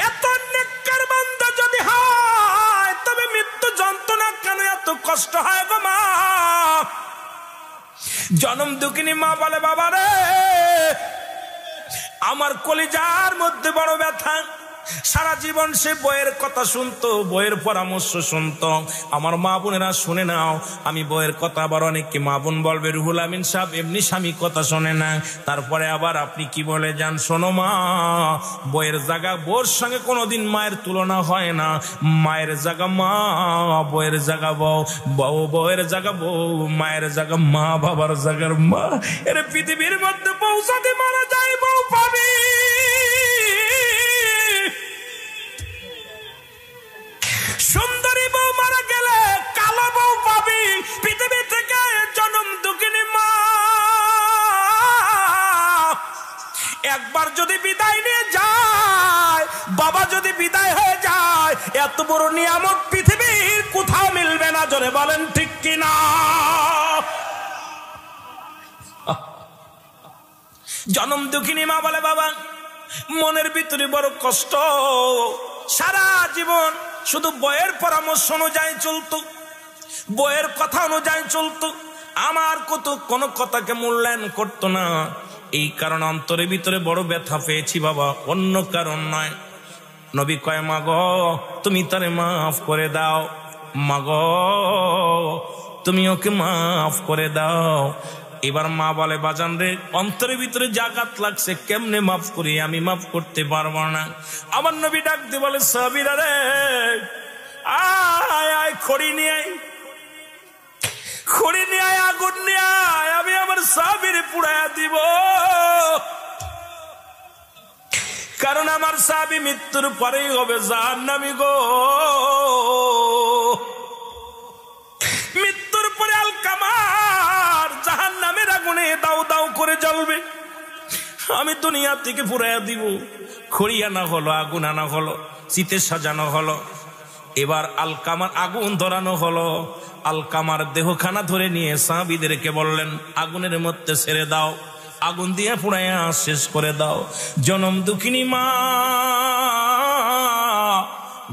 এত নেককার বান্দা যদি হয় তবে মৃত্যু যন্ত্রণা কেন এত কষ্ট হয় গো মা? জনম দুঃখিনী মা বলে, বাবা রে, আমার কলিজার মধ্যে বড় ব্যথা। সারা জীবন সে বইয়ের কথা শুনতো, বইয়ের পরামর্শ শুনতো। আমার মা বোনেরা শুনে নাও, আমি বইয়ের কথা আবার অনেককে মা বোন বলবে, রুহুল আমিন সাহেব এমনি স্বামী কথা শোনে না। তারপরে আবার আপনি কি বলে যান, শোনো মা, বইয়ের জায়গা বউর সঙ্গে কোনোদিন মায়ের তুলনা হয় না। মায়ের জায়গা মা, বইয়ের জায়গা বউ, বউ বউয়ের জায়গা বউ, মায়ের জায়গা মা, বাবার জায়গার মা। এর পৃথিবীর মধ্যে পৌঁছাতে মারা যায় বউ পাবি, সুন্দরী বউ মারা গেলে কালো বউ পাবি। পৃথিবী থেকে জনম দুঃখিনী মা একবার যদি বিদায় নিয়ে যায়, বাবা যদি বিদায় হয়ে যায়, এত বড় নিয়ামত পৃথিবীর কোথাও মিলবে না। জোরে বলেন ঠিক কিনা? জনম দুঃখিনী মা বলে, বাবা মনের ভিতরে বড় কষ্ট, সারা জীবন শুধু বইয়ের পরামর্শ অনুযায়ী চলতো, বইয়ের কথা অনুযায়ী চলতো, আমার কোনো কথাকে মূল্যায়ন করতো না। এই কারণে অন্তরের ভিতরে বড় ব্যথা পেয়েছি বাবা, অন্য কারণ নয়। নবী কয়, মা গো তুমি তারে মাফ করে দাও, মা গো তুমি ওকে মাফ করে দাও। এবার মা বলে, বাজান রে, অন্তরের ভিতরে জাগাত লাগছে, কেমনে মাফ করি, আমি মাফ করতে পারবো না। আমার নবী ডাক দিয়ে বলে, সাহাবীরা রে, আয় আয়, খড়ি নিয়ে আয়, খড়ি নিয়ে আয়, আগুন নিয়ে আয়, আমি আমার সাহাবীরে পুড়াইয়া দিব। কারণ আমার সাহাবী মৃত্যুর পরেই হবে জাহান্নামী গো। মৃত্যুর পরে আলকামার জাহান্নামের আগুনে দাউ দাউ করে জ্বলবে, আমি দুনিয়া থেকে পুরাইয়া দিব। খড়ি আনা হলো, আগুন আনা হলো, চিতে সাজানো হলো, এবার আলকামার আগুন ধরানো হলো। আলকামার দেহখানা ধরে নিয়ে সাহাবীদেরকে বললেন, আগুনের মধ্যে ছেড়ে দাও, আগুন দিয়ে পুড়াইয়া শেষ করে দাও। জনম দুঃখিনী মা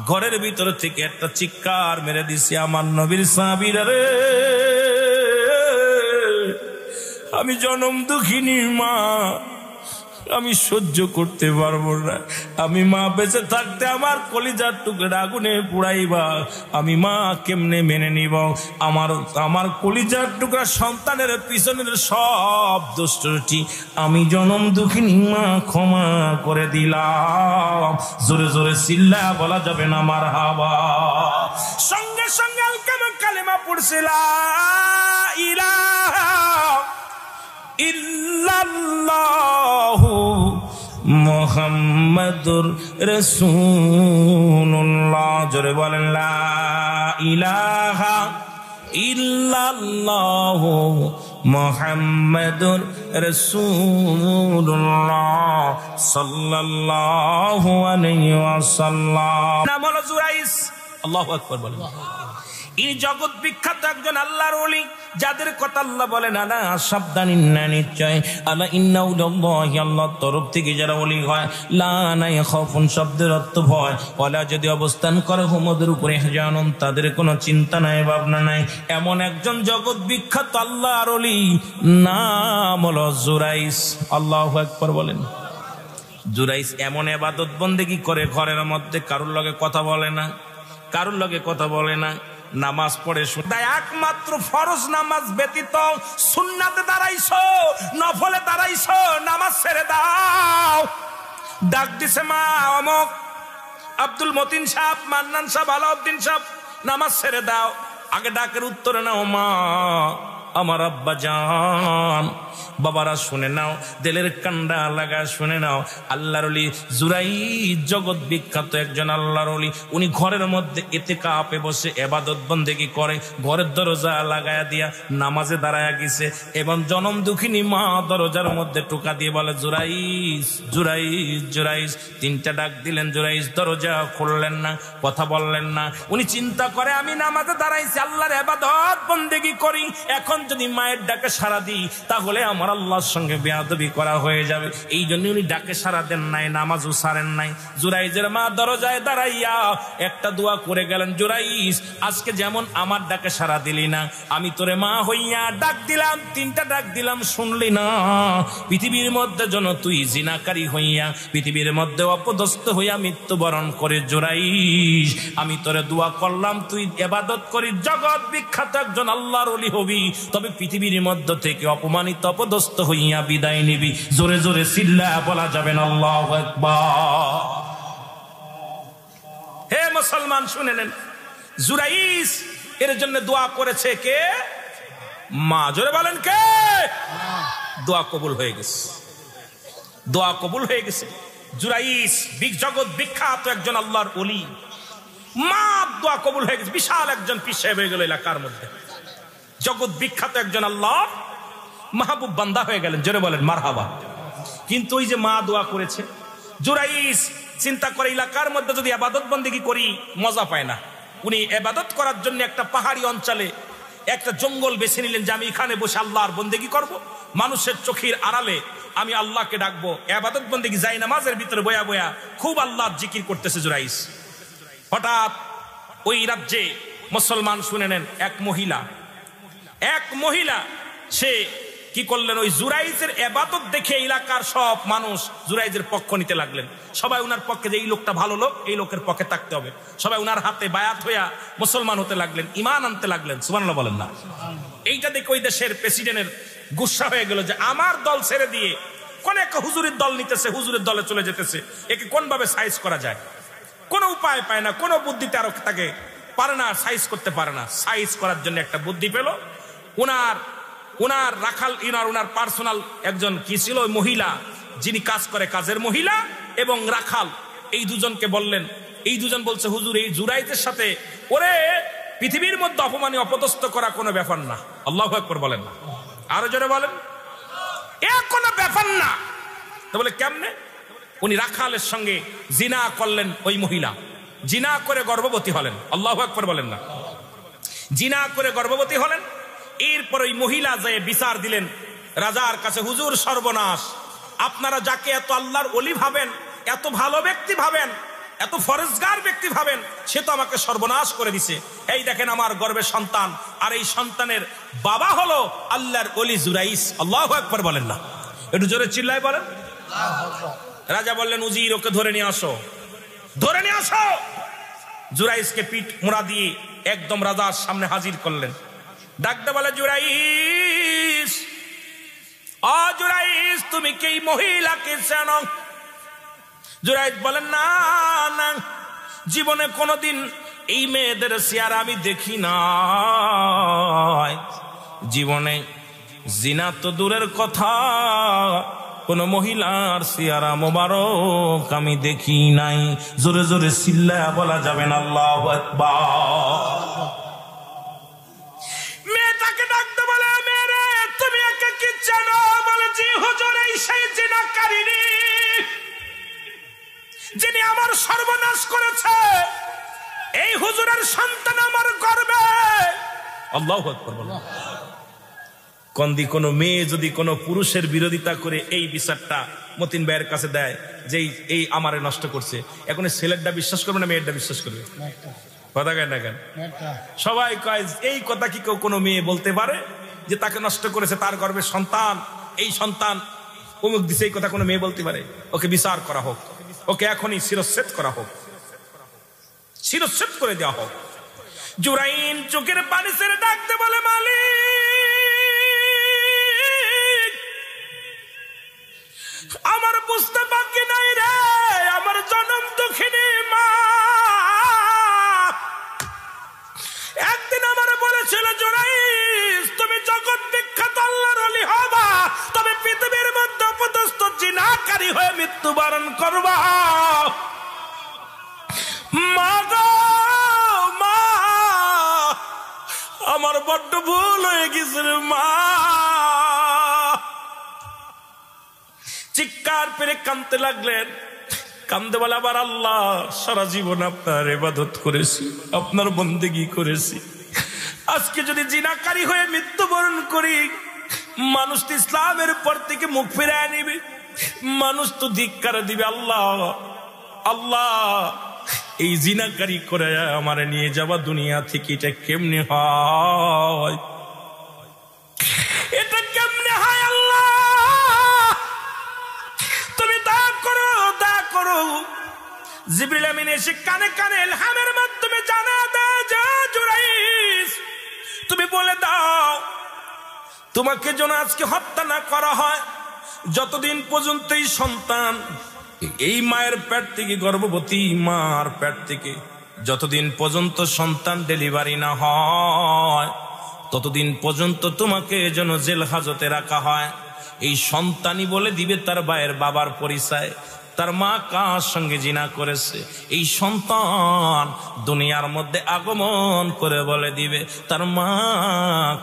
ঘরের ভিতর থেকে একটা চিৎকার মেরে দিছে, আমার নবীর সাহাবীরা রে, আমি জনম দুঃখিনী মা, আমি সহ্য করতে পারবো না। আমি মা বেঁচে থাকতে আমার কলিজার টুকরা আগুনে পুড়াইবা, আমি মা কেমনে মেনে নিব? আমার কলিজার টুকরা সন্তানের পিছনের সব দুষ্টটি আমি জনম দুঃখিনী মা ক্ষমা করে দিলাম। জোরে জোরে চিল্লা বলা যাবে না মারহাবা। সঙ্গে সঙ্গে আলকামা কালেমা পড়ছে, লা ইলাহা ইল্লাল্লাহু মুহাম্মাদুর রাসূলুল্লাহ। জোরে বলেন, লা ইলাহা ইল্লাল্লাহু মুহাম্মাদুর রাসূলুল্লাহ সাল্লাল্লাহু আলাইহি ওয়াসাল্লাম। নাম হলো জুরাইস। আল্লাহু আকবার বলেন। ইনি জগৎ বিখ্যাত একজন আল্লাহর ওলি, যাদের কথা আল্লাহ বলেন, আলা সাবধানী না, নিশ্চয় আলা ইন্নাউল্লাহি, আল্লাহর তরফ থেকে যারা ওলি হয়, লা না ইয়াখাফুন শব্দের অর্থ ভয়, ওয়ালা যদি অবস্থান করে হুমদের উপরে জানুন, তাদের কোনো চিন্তা নাই, ভাবনা নাই। এমন একজন জগৎ বিখ্যাত আল্লাহর ওলি, নাম হলো জুরাইস। আল্লাহু আকবার বলেন। জুরাইস এমন ইবাদত বন্দেগী করে, ঘরের মধ্যে কারুর লগে কথা বলে না, কারুর লগে কথা বলে না, নামাজ পড়ে শুধু একমাত্র ফরজ নামাজ ব্যতীত সুন্নাতে দাঁড়াইছো, নফলে দাঁড়াইছো, নামাজ ছেড়ে দাও। ডাক দিছে মা অমক আব্দুল মতিন সাহেব, মান্নান সাহেব, আলাউদ্দিন সাহেব, নামাজ ছেড়ে দাও। আগে ডাকের উত্তরে নাও, মা আমার আব্বা জান, বাবারা শুনে নাও, দিলের কান্ডা লাগা শুনে নাও। আল্লাহর ওলি জুরাইজ জগৎ বিখ্যাত একজন আল্লাহর ওলি। উনি ঘরের মধ্যে ইতিকাফে বসে ইবাদত বন্দেগি করে, ঘরের দরজা লাগায়া দিয়া নামাজে দাঁড়ায়া গেছে এবং জনম দুঃখিনী মা দরজার মধ্যে টোকা দিয়ে বলে জুরাইজ জুরাইজ জুরাইজ। তিনটা ডাক দিলেন, জুরাইজ দরজা খুললেন না, কথা বললেন না। উনি চিন্তা করে আমি নামাজে দাঁড়াইছি, আল্লাহর ইবাদত বন্দেগি করি, এখন যদি মায়ের ডাকে সাড়া দিই তাহলে আমার আল্লাহর সঙ্গে বেয়াদবি করা হয়ে যাবে। এই জন্য উনি ডাকে সাড়া দেন নাই, নামাজও সারেন নাই। জুরাইজের মা দরজায় দাঁড়াইয়া একটা দোয়া করে গেলেন, জুরাইজ আজকে যেমন আমার ডাকে সাড়া দিলি না, আমি তোরে মা হইয়া ডাক দিলাম, তিনটা ডাক দিলাম শুনলি না। পৃথিবীর মধ্যে যেন তুই জিনাকারী হইয়া, পৃথিবীর মধ্যে অপদস্থ হইয়া মৃত্যুবরণ করে জুরাইজ, আমি তোরে দোয়া করলাম তুই ইবাদত করি, জগৎ বিখ্যাত একজন আল্লাহর ওলি হবি, তবে পৃথিবীর মধ্য থেকে অপমানিত অপদস্থ হইয়া বিদায় নিবি। জোরে জোরে চিল্লায়া বলা যাবেন আল্লাহু আকবার। হে মুসলমান শুনে নেন, জুরাইজ এর জন্য দোয়া করেছে কে? মা। জোরে বলেন কে? দোয়া কবুল হয়ে গেছে, দোয়া কবুল হয়ে গেছে। জুরাইজ জগৎ বিখ্যাত একজন আল্লাহর ওলি, মা দোয়া কবুল হয়ে গেছে, বিশাল একজন পীর সাহেব হয়ে গেল এলাকার মধ্যে, জগৎ বিখ্যাত একজন আল্লাহ মাহবুব বান্দা হয়ে গেলেন। জোরে বলেন মারহাবা। কিন্তু ওই যে মা দোয়া করেছে, জুরাইজ চিন্তা করে এলাকার মধ্যে যদি ইবাদত বন্দেগি করি মজা পায় না। উনি ইবাদত করার জন্য একটা পাহাড়ি অঞ্চলে একটা জঙ্গল বেছে নিলেন যে আমি এখানে বসে আল্লাহর বন্দেগি করব, মানুষের চোখের আড়ালে আমি আল্লাহকে ডাকবো, ইবাদত বন্দেগি যাই নামাজের ভিতরে বয়া বয়া খুব আল্লাহর জিকির করতেছে জুরাইজ। হঠাৎ ওই রাজ্যে মুসলমান শুনে নেন, এক মহিলা সে কি করলেন, ওই জুরাইজের ইবাদত দেখে এলাকার সব মানুষ জুরাইজের পক্ষ নিতে লাগলেন। সবাই উনার পক্ষে, যে এই লোকটা ভালো লোক, এই লোকের পক্ষে থাকতে হবে। সবাই উনার হাতে বায়াত হইয়া মুসলমান হতে লাগলেন, ঈমান আনতে লাগলেন। সুবহানাল্লাহ বলেন না? এইটা দেখে ওই দেশের প্রেসিডেন্টের গুসা হয়ে গেল যে আমার দল ছেড়ে দিয়ে কোন এক হুজুরের দল নিতেছে, হুজুরের দলে চলে যেতেছে, একে কোন ভাবে সাইজ করা যায়? কোনো উপায় পায় না, কোনো বুদ্ধিতে আরো তাকে পারে না, সাইজ করতে পারে না। সাইজ করার জন্য একটা বুদ্ধি পেল। উনার রাখাল, উনার পার্সোনাল একজন কি ছিল, মহিলা যিনি কাজ করে, কাজের মহিলা এবং রাখাল, এই দুজনকে বললেন। এই দুজন বলছে হুজুর এই জুরাইজের সাথে ওরে পৃথিবীর মধ্যে অপমানী অপদস্থ করা কোনো ব্যাপার না। আল্লাহু আকবার বলেন না? আরো জোরে বলেন, এ কোনো ব্যাপার না। তো বলে কেমনে? উনি রাখালের সঙ্গে জিনা করলেন, ওই মহিলা জিনা করে গর্ভবতী হলেন। আল্লাহু আকবার বলেন না? জিনা করে গর্ভবতী হলেন। এরপর ওই মহিলা যায় বিচার দিলেন রাজার কাছে, হুজুর সর্বনাশ, আপনারা যাকে এত আল্লাহর ওলি ভাবেন, এত ভালো ব্যক্তি ভাবেন, এত ফরজগার ব্যক্তি ভাবেন, সে তো আমাকে সর্বনাশ করে দিছে। এই দেখেন আমার গর্ভের সন্তান, আর এই সন্তানের বাবা হলো আল্লাহর ওলি জুরাইজ। আল্লাহু আকবার বলেন না? একটু জোরে চিল্লায় বলেন। রাজা বললেন, উজির ওকে ধরে নিয়ে আসো, ধরে নিয়ে আসো। জুরাইজকে পিঠ মোড়া দিয়ে একদম রাজার সামনে হাজির করলেন। ডাকতে বলে, জুরাইজ, ও জুরাইজ, তুমি কি এই মহিলাকে চেনো? জুরাইজ বলেন, না না, জীবনে কোনোদিন এই মেয়েদের চেহারা আমি দেখি না, জীবনে জিনা তো দূরের কথা, কোন মহিলার চেহারা মোবারক আমি দেখি নাই। জোরে জোরে চিল্লায়া বলা যাবেন আল্লাহু আকবার। মেয়েটাকে ডাকতে বলে, মেরে তুমি একে কি জানো? বলে, জি হুজুর, এই সেই জিনাকারিনী যিনি আমার সর্বনাশ করেছে, এই হুজুরের সন্তান আমার গর্ভে। আল্লাহু আকবার বলেন। কোন মেয়ে যদি কোনো পুরুষের বিরোধিতা করে এই বিচারটা মতিন ভাইয়ের কাছে দেয় যে এই আমারে নষ্ট করছে, এখন ছেলেরটা বিশ্বাস করবে না মেয়েরটা বিশ্বাস করবে? কথা কয় না কেন? সবাই কয় এই কথা কি কেউ কোনো মেয়ে বলতে পারে যে তাকে নষ্ট করেছে, তার গর্ভের সন্তান, এই সন্তান অমুক দিছে, এই কথা কোনো মেয়ে বলতে পারে? ওকে বিচার করা হোক, ওকে এখনই শিরচ্ছেদ করা হোক, শিরচ্ছেদ করে দেওয়া হোক। জুরাইন চোখের পানি ছেড়ে ডাকতে বলে, মালিক, আমার বুঝতে বাকি নাই রে, আমার জনম দুঃখিনী মা একদিন আমার বলেছিল, জুরাইজ তুমি জগৎ মৃত্যুবরণ করবা। মা গো মা, আমার বড্ড ভুল হয়ে গেছে রে মা। চিৎকার পেরে কাঁদতে লাগলেন। কান্দে বলে, আবার আল্লাহ, সারা জীবন আপনার ইবাদত করেছি, আপনার বন্দেগী করেছি, আজকে যদি জিনাকারী হয়ে মৃত্যুবরণ করি, মানুষ তো ইসলামের পর থেকে মুখ ফিরায় নিবে, মানুষ তো ধিক্কার দিবে। আল্লাহ আল্লাহ, এই জিনাকারী করে আমার নিয়ে যাবা দুনিয়া থেকে, এটা কেমনে হয়? এটা কেমনে হয়? আল্লাহ তুমি দয়া করো, দয়া করো। জিবরিল আমিন এসে কানে কানে ইলহামের মাধ্যমে জানা দেয় যে জুরাইস, তুমি বলে দাও তোমাকে যেন আজকে হত্যা না করা হয়, যতদিন পর্যন্ত এই সন্তান এই মায়ের পেট থেকে, গর্ভবতী মার পেট থেকে যতদিন পর্যন্ত সন্তান ডেলিভারি না হয়, ততদিন পর্যন্ত তোমাকে যেন জেল হাজতে রাখা হয়। এই সন্তানই বলে দিবে তার ভাইয়ের বাবার পরিচয়, তার মা কার সঙ্গে জিনা করেছে। এই সন্তান দুনিয়ার মধ্যে আগমন করে বলে দিবে তার মা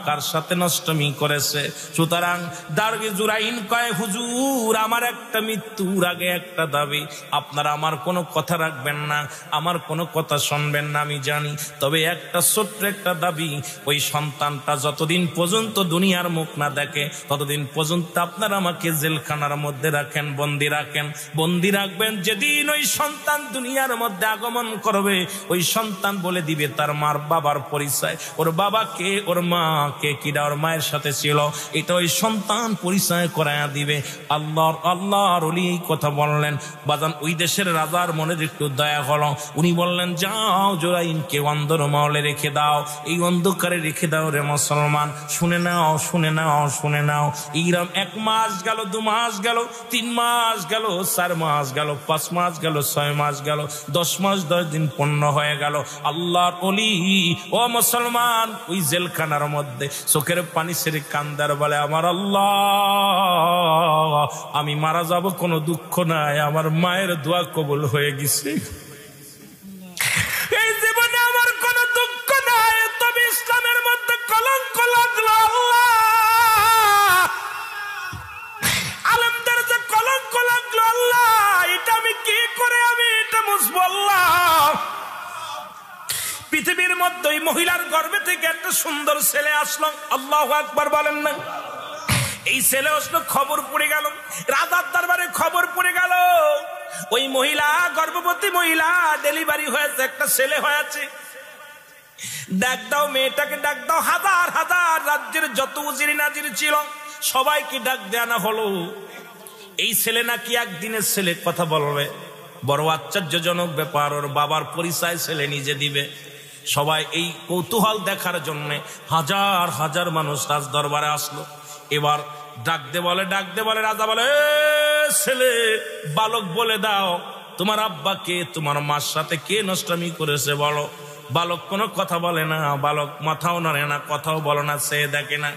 কার সাথে নষ্টমী করেছে। সুতরাং দারোগা জুরাইন কয়, হুজুর আমার একটা মৃত্যুর আগে একটা দাবি, আপনারা আমার কোনো কথা রাখবেন না, আমার কোনো কথা শুনবেন না আমি জানি, তবে একটা ছোট্ট একটা দাবি, ওই সন্তানটা যতদিন পর্যন্ত দুনিয়ার মুখ না দেখে ততদিন পর্যন্ত আপনারা আমাকে জেলখানার মধ্যে রাখেন, বন্দি রাখেন, বন্দি রাখবেন। যেদিন ওই সন্তান দুনিয়ার মধ্যে আগমন করবে, ওই সন্তান বলে দিবে তার মার বাবার পরিচয়, ওর বাবা কে, ওর মা কে, কিডা ওর মায়ের সাথে ছিল, এটা ওই সন্তান পরিচয় করায়া দিবে। আল্লাহর ওলি এই কথা বললেন। বাজান ওই দেশের রাজার মনের একটু দয়া হলো, উনি বললেন, যাও জুরাইনকে অন্ধর মহলে রেখে দাও, এই অন্ধকারে রেখে দাও রে মুসলমান। শুনে নাও, শুনে নাও, শুনে নাও। এইরকম 1 মাস গেল, 2 মাস গেল, 3 মাস গেল, 4 মাস গেল, 5 মাস গেল, 6 মাস গেল, 10 মাস 10 দিন পূর্ণ হয়ে গেল। আল্লাহর ওলি ও মুসলমান ওই জেলখানার মধ্যে চোখের পানি ছেড়ে কান্দার বলে, আমার আল্লাহ, আমি মারা যাব কোনো দুঃখ নাই, আমার মায়ের দোয়া কবুল হয়ে গেছে। এই জীবনে আমার কোনো দুঃখ নাই, তবে ইসলামের মধ্যে কলঙ্ক লাগলো। আল্লাহ, আলেমদের যে কলঙ্ক লাগলো, আল্লাহ এটা আমি কি করে আমি এটা মুছবো? আল্লাহ, পৃথিবীর মধ্যে ওই মহিলার গর্ভে থেকে একটা সুন্দর ছেলে আসলো। আল্লাহু আকবার বলেন না? এই ছেলে আসলো, খবর পড়ে গেল, রাজার দরবারে খবর পড়ে গেল, ওই মহিলা গর্ভবতী মহিলা, ডেলিভারি হয়েছে, একটা ছেলে হয়েছে। ডাক দাও মেয়েটাকে, ডাক দাও। হাজার হাজার রাজ্যের যত উজির নাজির ছিল সবাইকে ডাক দেওয়া হলো। এই ছেলে নাকি একদিনের ছেলে, কথা বলবে। বড় আশ্চর্যজনক ব্যাপার, ওর বাবার পরিচয় ছেলে নিজে দিবে। সবাই এই কৌতূহল দেখার জন্য হাজার হাজার মানুষ রাজ দরবারে আসলো। এবার ডাকতে বলে, ডাকতে বলে, রাজা বলে, ছেলে বালক বলে দাও তোমার আব্বাকে, তোমার মার সাথে কে নষ্টমী করেছে বলো। বালক কোনো কথা বলে না, বালক মাথাও নাড়ে না, কথাও বলে না, সে দেখে না।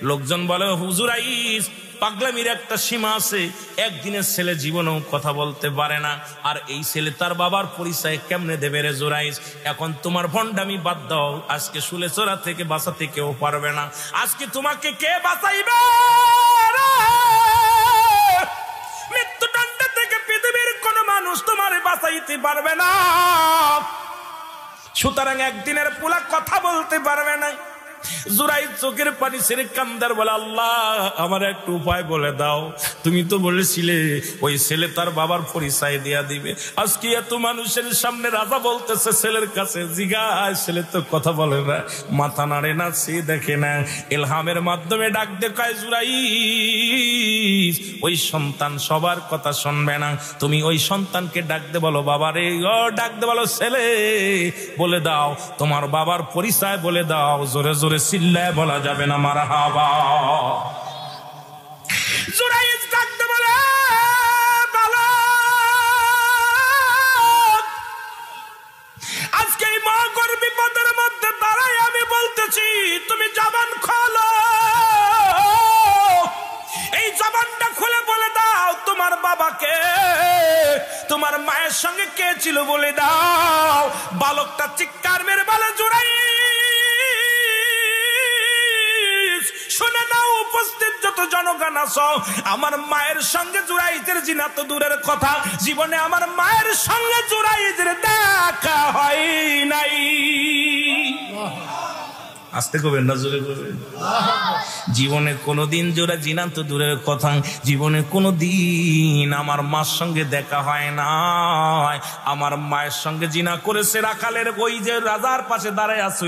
লোকজন বলে, হুজুর আইস, পাগলামির একটা সীমা আছে, একদিনের ছেলে জীবনেও কথা বলতে পারে না, আর এই ছেলে তার বাবার পরিচয় কেমনে দেবে রে জুরাইস? এখন তোমার ভণ্ডামি বাদ দাও, আজকে শুলেচোরা থেকে বাঁচাতে কেউ পারবে না, আজকে তোমাকে কে বাঁচাইবে? মৃত্যুদণ্ড থেকে পৃথিবীর কোন মানুষ তোমার বাঁচাইতে পারবে না। সুতরাং একদিনের পোলা কথা বলতে পারবে না। জুরাইস চোখের পানি ছেড়ে কান্দার বলে, আল্লাহ আমার একটু উপায় বলে দাও, তুমি তো বলেছিলে ওই ছেলে তার বাবার পরিচয় দিয়া দিবে। আজকে এত মানুষের সামনে রাজা বলতেছে ছেলের কাছে, জিগায়, ছেলে তো কথা বলে না, মাথা নাড়ে না, সে দেখে না। ইলহামের মাধ্যমে ডাক দেখায়, জুরাইস ওই সন্তান সবার কথা শুনবে না, তুমি ওই সন্তানকে ডাক দে, বলো বাবারে, ও ডাক দে, বলো ছেলে বলে দাও তোমার বাবার পরিচয় বলে দাও। জোরে জোরে চিল্লায় বলা যাবে না মারহাবা। জুরাইস ডাকতে বলে, বালক, আজকে এই মহাগর বিপদের মধ্যে দাঁড়াই আমি বলতেছি, তুমি জবান খোলো, এই জবানটা খুলে বলে দাও তোমার বাবাকে। তোমার মায়ের সঙ্গে কে ছিল বলে দাও। বালকটা চিৎকার মেরে বলে, জুরাইস শুনে নাও, উপস্থিত যত জনগণ আছো, আমার মায়ের সঙ্গে জুরাইজের জিনা তো দূরের কথা, জীবনে আমার মায়ের সঙ্গে জুরাইজের দেখা হয় নাই। আস্তে করবেন না, জোরে করবেন। জীবনে কোনোদিন জোরে জিনা তো দূরের কথা, জীবনে কোনোদিন আমার মার সঙ্গে দেখা হয় না। আমার মায়ের সঙ্গে জিনা করেছে রাখালের, ওই যে রাজার পাশে দাঁড়ায় আছে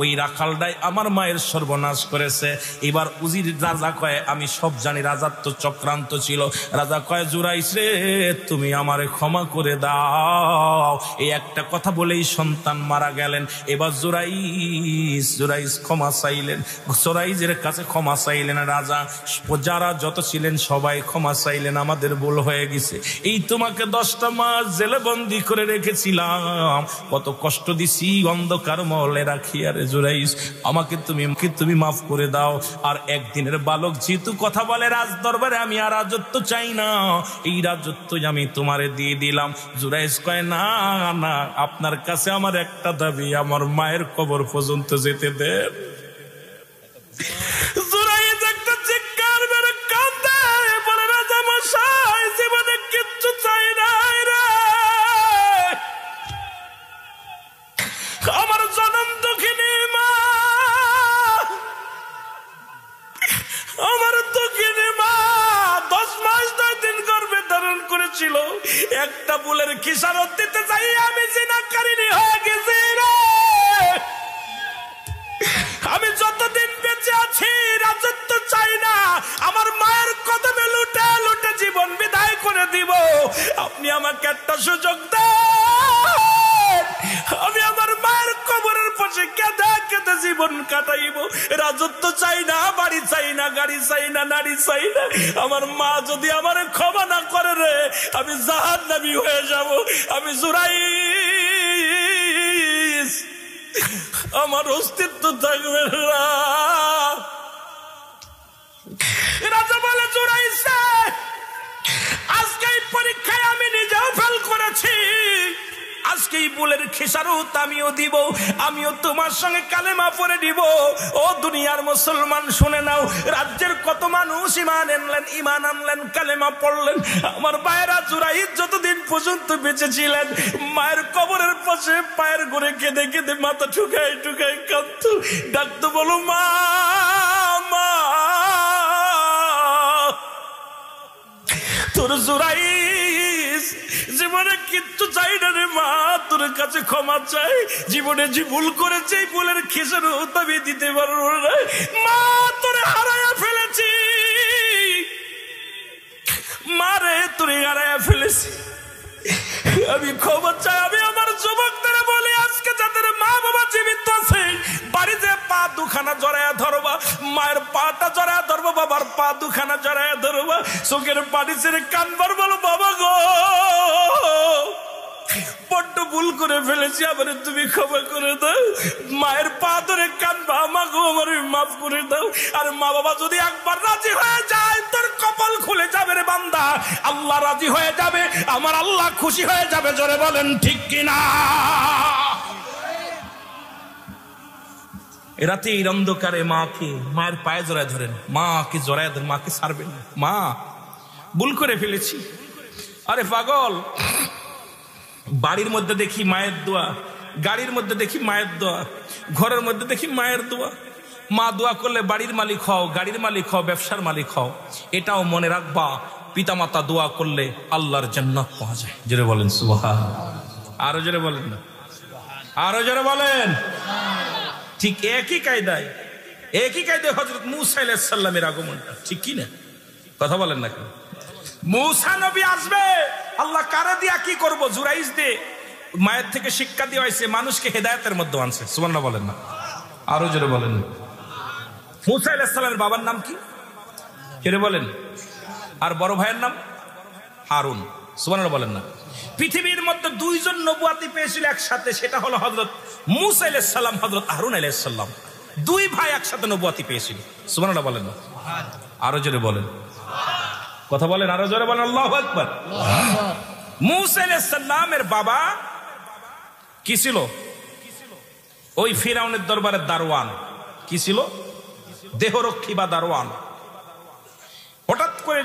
ওই রাখালটাই আমার মায়ের সর্বনাশ করেছে। এবার উজির রাজা কয়, আমি সব জানি, রাজার তো চক্রান্ত ছিল। রাজা কয়, জুরাইস রে, তুমি আমারে ক্ষমা করে দাও। এই একটা কথা বলেই সন্তান মারা গেলেন। এবার জুরাইস ক্ষমা চাইলেন, জুরাইজের কাছে ক্ষমা চাইলেন রাজা। যারা যত ছিলেন সবাই ক্ষমা চাইলেন, আমাদের ভুল হয়ে গেছে, এই তোমাকে 10টা মাস জেলে বন্দি করে রেখেছিলাম, কত কষ্ট দিছি, অন্ধকার মহলে রাখি। আরে জুরাইস, আমাকে তুমি মাফ করে দাও। আর একদিনের বালক যেহেতু কথা বলে রাজ দরবারে, আমি আর রাজত্ব চাই না, এই রাজত্ব আমি তোমারে দিয়ে দিলাম। জুরাইস কয়, না না, আপনার কাছে আমার একটা দাবি, আমার মায়ের কবর পর্যন্ত যেতে দেন। জুরাইস একটা চিৎকার মেরে কাঁদে, বলে, রাজা মশাই, জীবনে কিচ্ছু চাই না রে, আমার জনম দুঃখিনী মা, আমার দুঃখিনী মা 10 মাস 10 দিন গর্ভে ধারণ করেছিল, একটা বুলের খিসারত দিতে চাই আমি জিনাকারিনী হয়ে গেছি রে। আমি যতদিন বেঁচে আছি রাজত্ব চাই না, আমার মায়ের কদমে লুটে লুটে জীবন বিদায় করে দিব। আপনি আমাকে একটা সুযোগ দেন, আমি আমার মায়ের কবরের পাশে কেঁদে কেঁদে জীবন কাটাইব। রাজত্ব চাই না, বাড়ি চাই না, গাড়ি চাই না, নারী চাই না। আমার মা যদি আমার ক্ষমা না করে রে, আমি জাহান্নামী হয়ে যাব। আমি জুরাইস, আমার অস্তিত্ব থাকবে না। রাজা বলে, জুরাইস, আজকে এই পরীক্ষায় আমি নিজেও ফেল করেছি, আজকে এই বুলের খেসারত আমিও দিব, আমিও তোমার সঙ্গে কালেমা পড়ে দিব। ও দুনিয়ার মুসলমান শুনে নাও, রাজ্যের কত মানুষ ইমান আনলেন, কালেমা পড়লেন। আমার ভাইয়েরা, জুরাইস যতদিন পর্যন্ত বেঁচে ছিলেন, মায়ের কবরের পাশে পায়ের ঘুরে কেঁদে কেঁদে মাথা ঠুকাই ঠুকাই কাঁদত, ডাকতো, বলো মা মা। তোর জুরাইস জীবনে কিচ্ছু চাই না রে মা, তোর কাছে ক্ষমা চাই, জীবনে যে ভুল করেছে এই ভুলের খেসারত আমি দিতে পারবো না মা, তোরে হারায়া ফেলেছি মারে, তোরে হারায়া ফেলেছি, আমি ক্ষমা চাই। আমি আমার যুবকদের বলি, আজকে যাদের মা বাবা জীবিত আছে, বাড়িতে পা দুখানা জড়ায়া ধরবা, মায়ের পাটা জড়ায়া ধরবা, বাবার পা দুখানা জড়ায়া ধরবা, চোখের পানি ছেড়ে কানবার, বলো, বাবা গো, বড্ড ভুল করে ফেলেছি, আমার তুমি ক্ষমা করে দাও। মায়ের পা ধরে কানবা, মা গো, আমার মাফ করে দাও। আর মা বাবা যদি একবার রাজি হয়ে যায়, তোর কপাল খুলে যাবে রে বান্দা, আল্লাহ রাজি হয়ে যাবে, আমার আল্লাহ খুশি হয়ে যাবে। জোরে বলেন ঠিক কিনা? রাতে এই অন্ধকারে মাকে, মায়ের পায়ে জড়ায় ধরেন, মাকে জড়ায় ধরেন, মাকে ছাড়বেন না, মা ভুল করে ফেলেছি। আরে পাগল, বাড়ির মধ্যে দেখি মায়ের দোয়া, গাড়ির মধ্যে দেখি মায়ের দোয়া, ঘরের মধ্যে দেখি মায়ের দোয়া। মা দোয়া করলে বাড়ির মালিক হও, গাড়ির মালিক হও, ব্যবসার মালিক হও, এটাও মনে রাখবা, পিতামাতা দোয়া করলে আল্লাহর জান্নাত পাওয়া যায়। জোরে বলেন সুবহানাল্লাহ। আরো জোরে বলেন না, আরো জোরে বলেন। ঠিক একই কায়দায় হযরত মূসা আলাইহিস সালামের আগমনটা, ঠিক কি না? কথা বলেন না কেন? মূসা নবী আসবে, আল্লাহ কারে দিয়া কি করব? জুরাইস দিয়ে মায়ের থেকে শিক্ষা দিয়ে হয়েছে, মানুষকে হেদায়েতের মধ্যে আনছে। সুবহানাল্লাহ বলেন না, আরো জোরে বলেন। মূসা আলাইহিস সালামের বাবার নাম কি? কে বলেন? আর বড় ভাইয়ের নাম হারুন। সুবহানাল্লাহ বলেন না। পৃথিবীর মধ্যে 2 জন নবুয়াতি পেয়েছিল একসাথে, সেটা হলো হযরত মূসা আলাইহিস সালাম, হযরত হারুন আলাইহিস সালাম। 2 ভাই একসাথে নবুয়াতি পেয়েছিল। সুবহানাল্লাহ বলেন না, আরো জোরে বলেন। কথা বলেন, আরো জোরে বলেন, আল্লাহু আকবার। মূসা আলাইহিস সালামের বাবা কি ছিল? ওই ফিরাউনের দরবারের দারোয়ান। কি ছিল? দেহরক্ষী বা দারোয়ান। হঠাৎ করে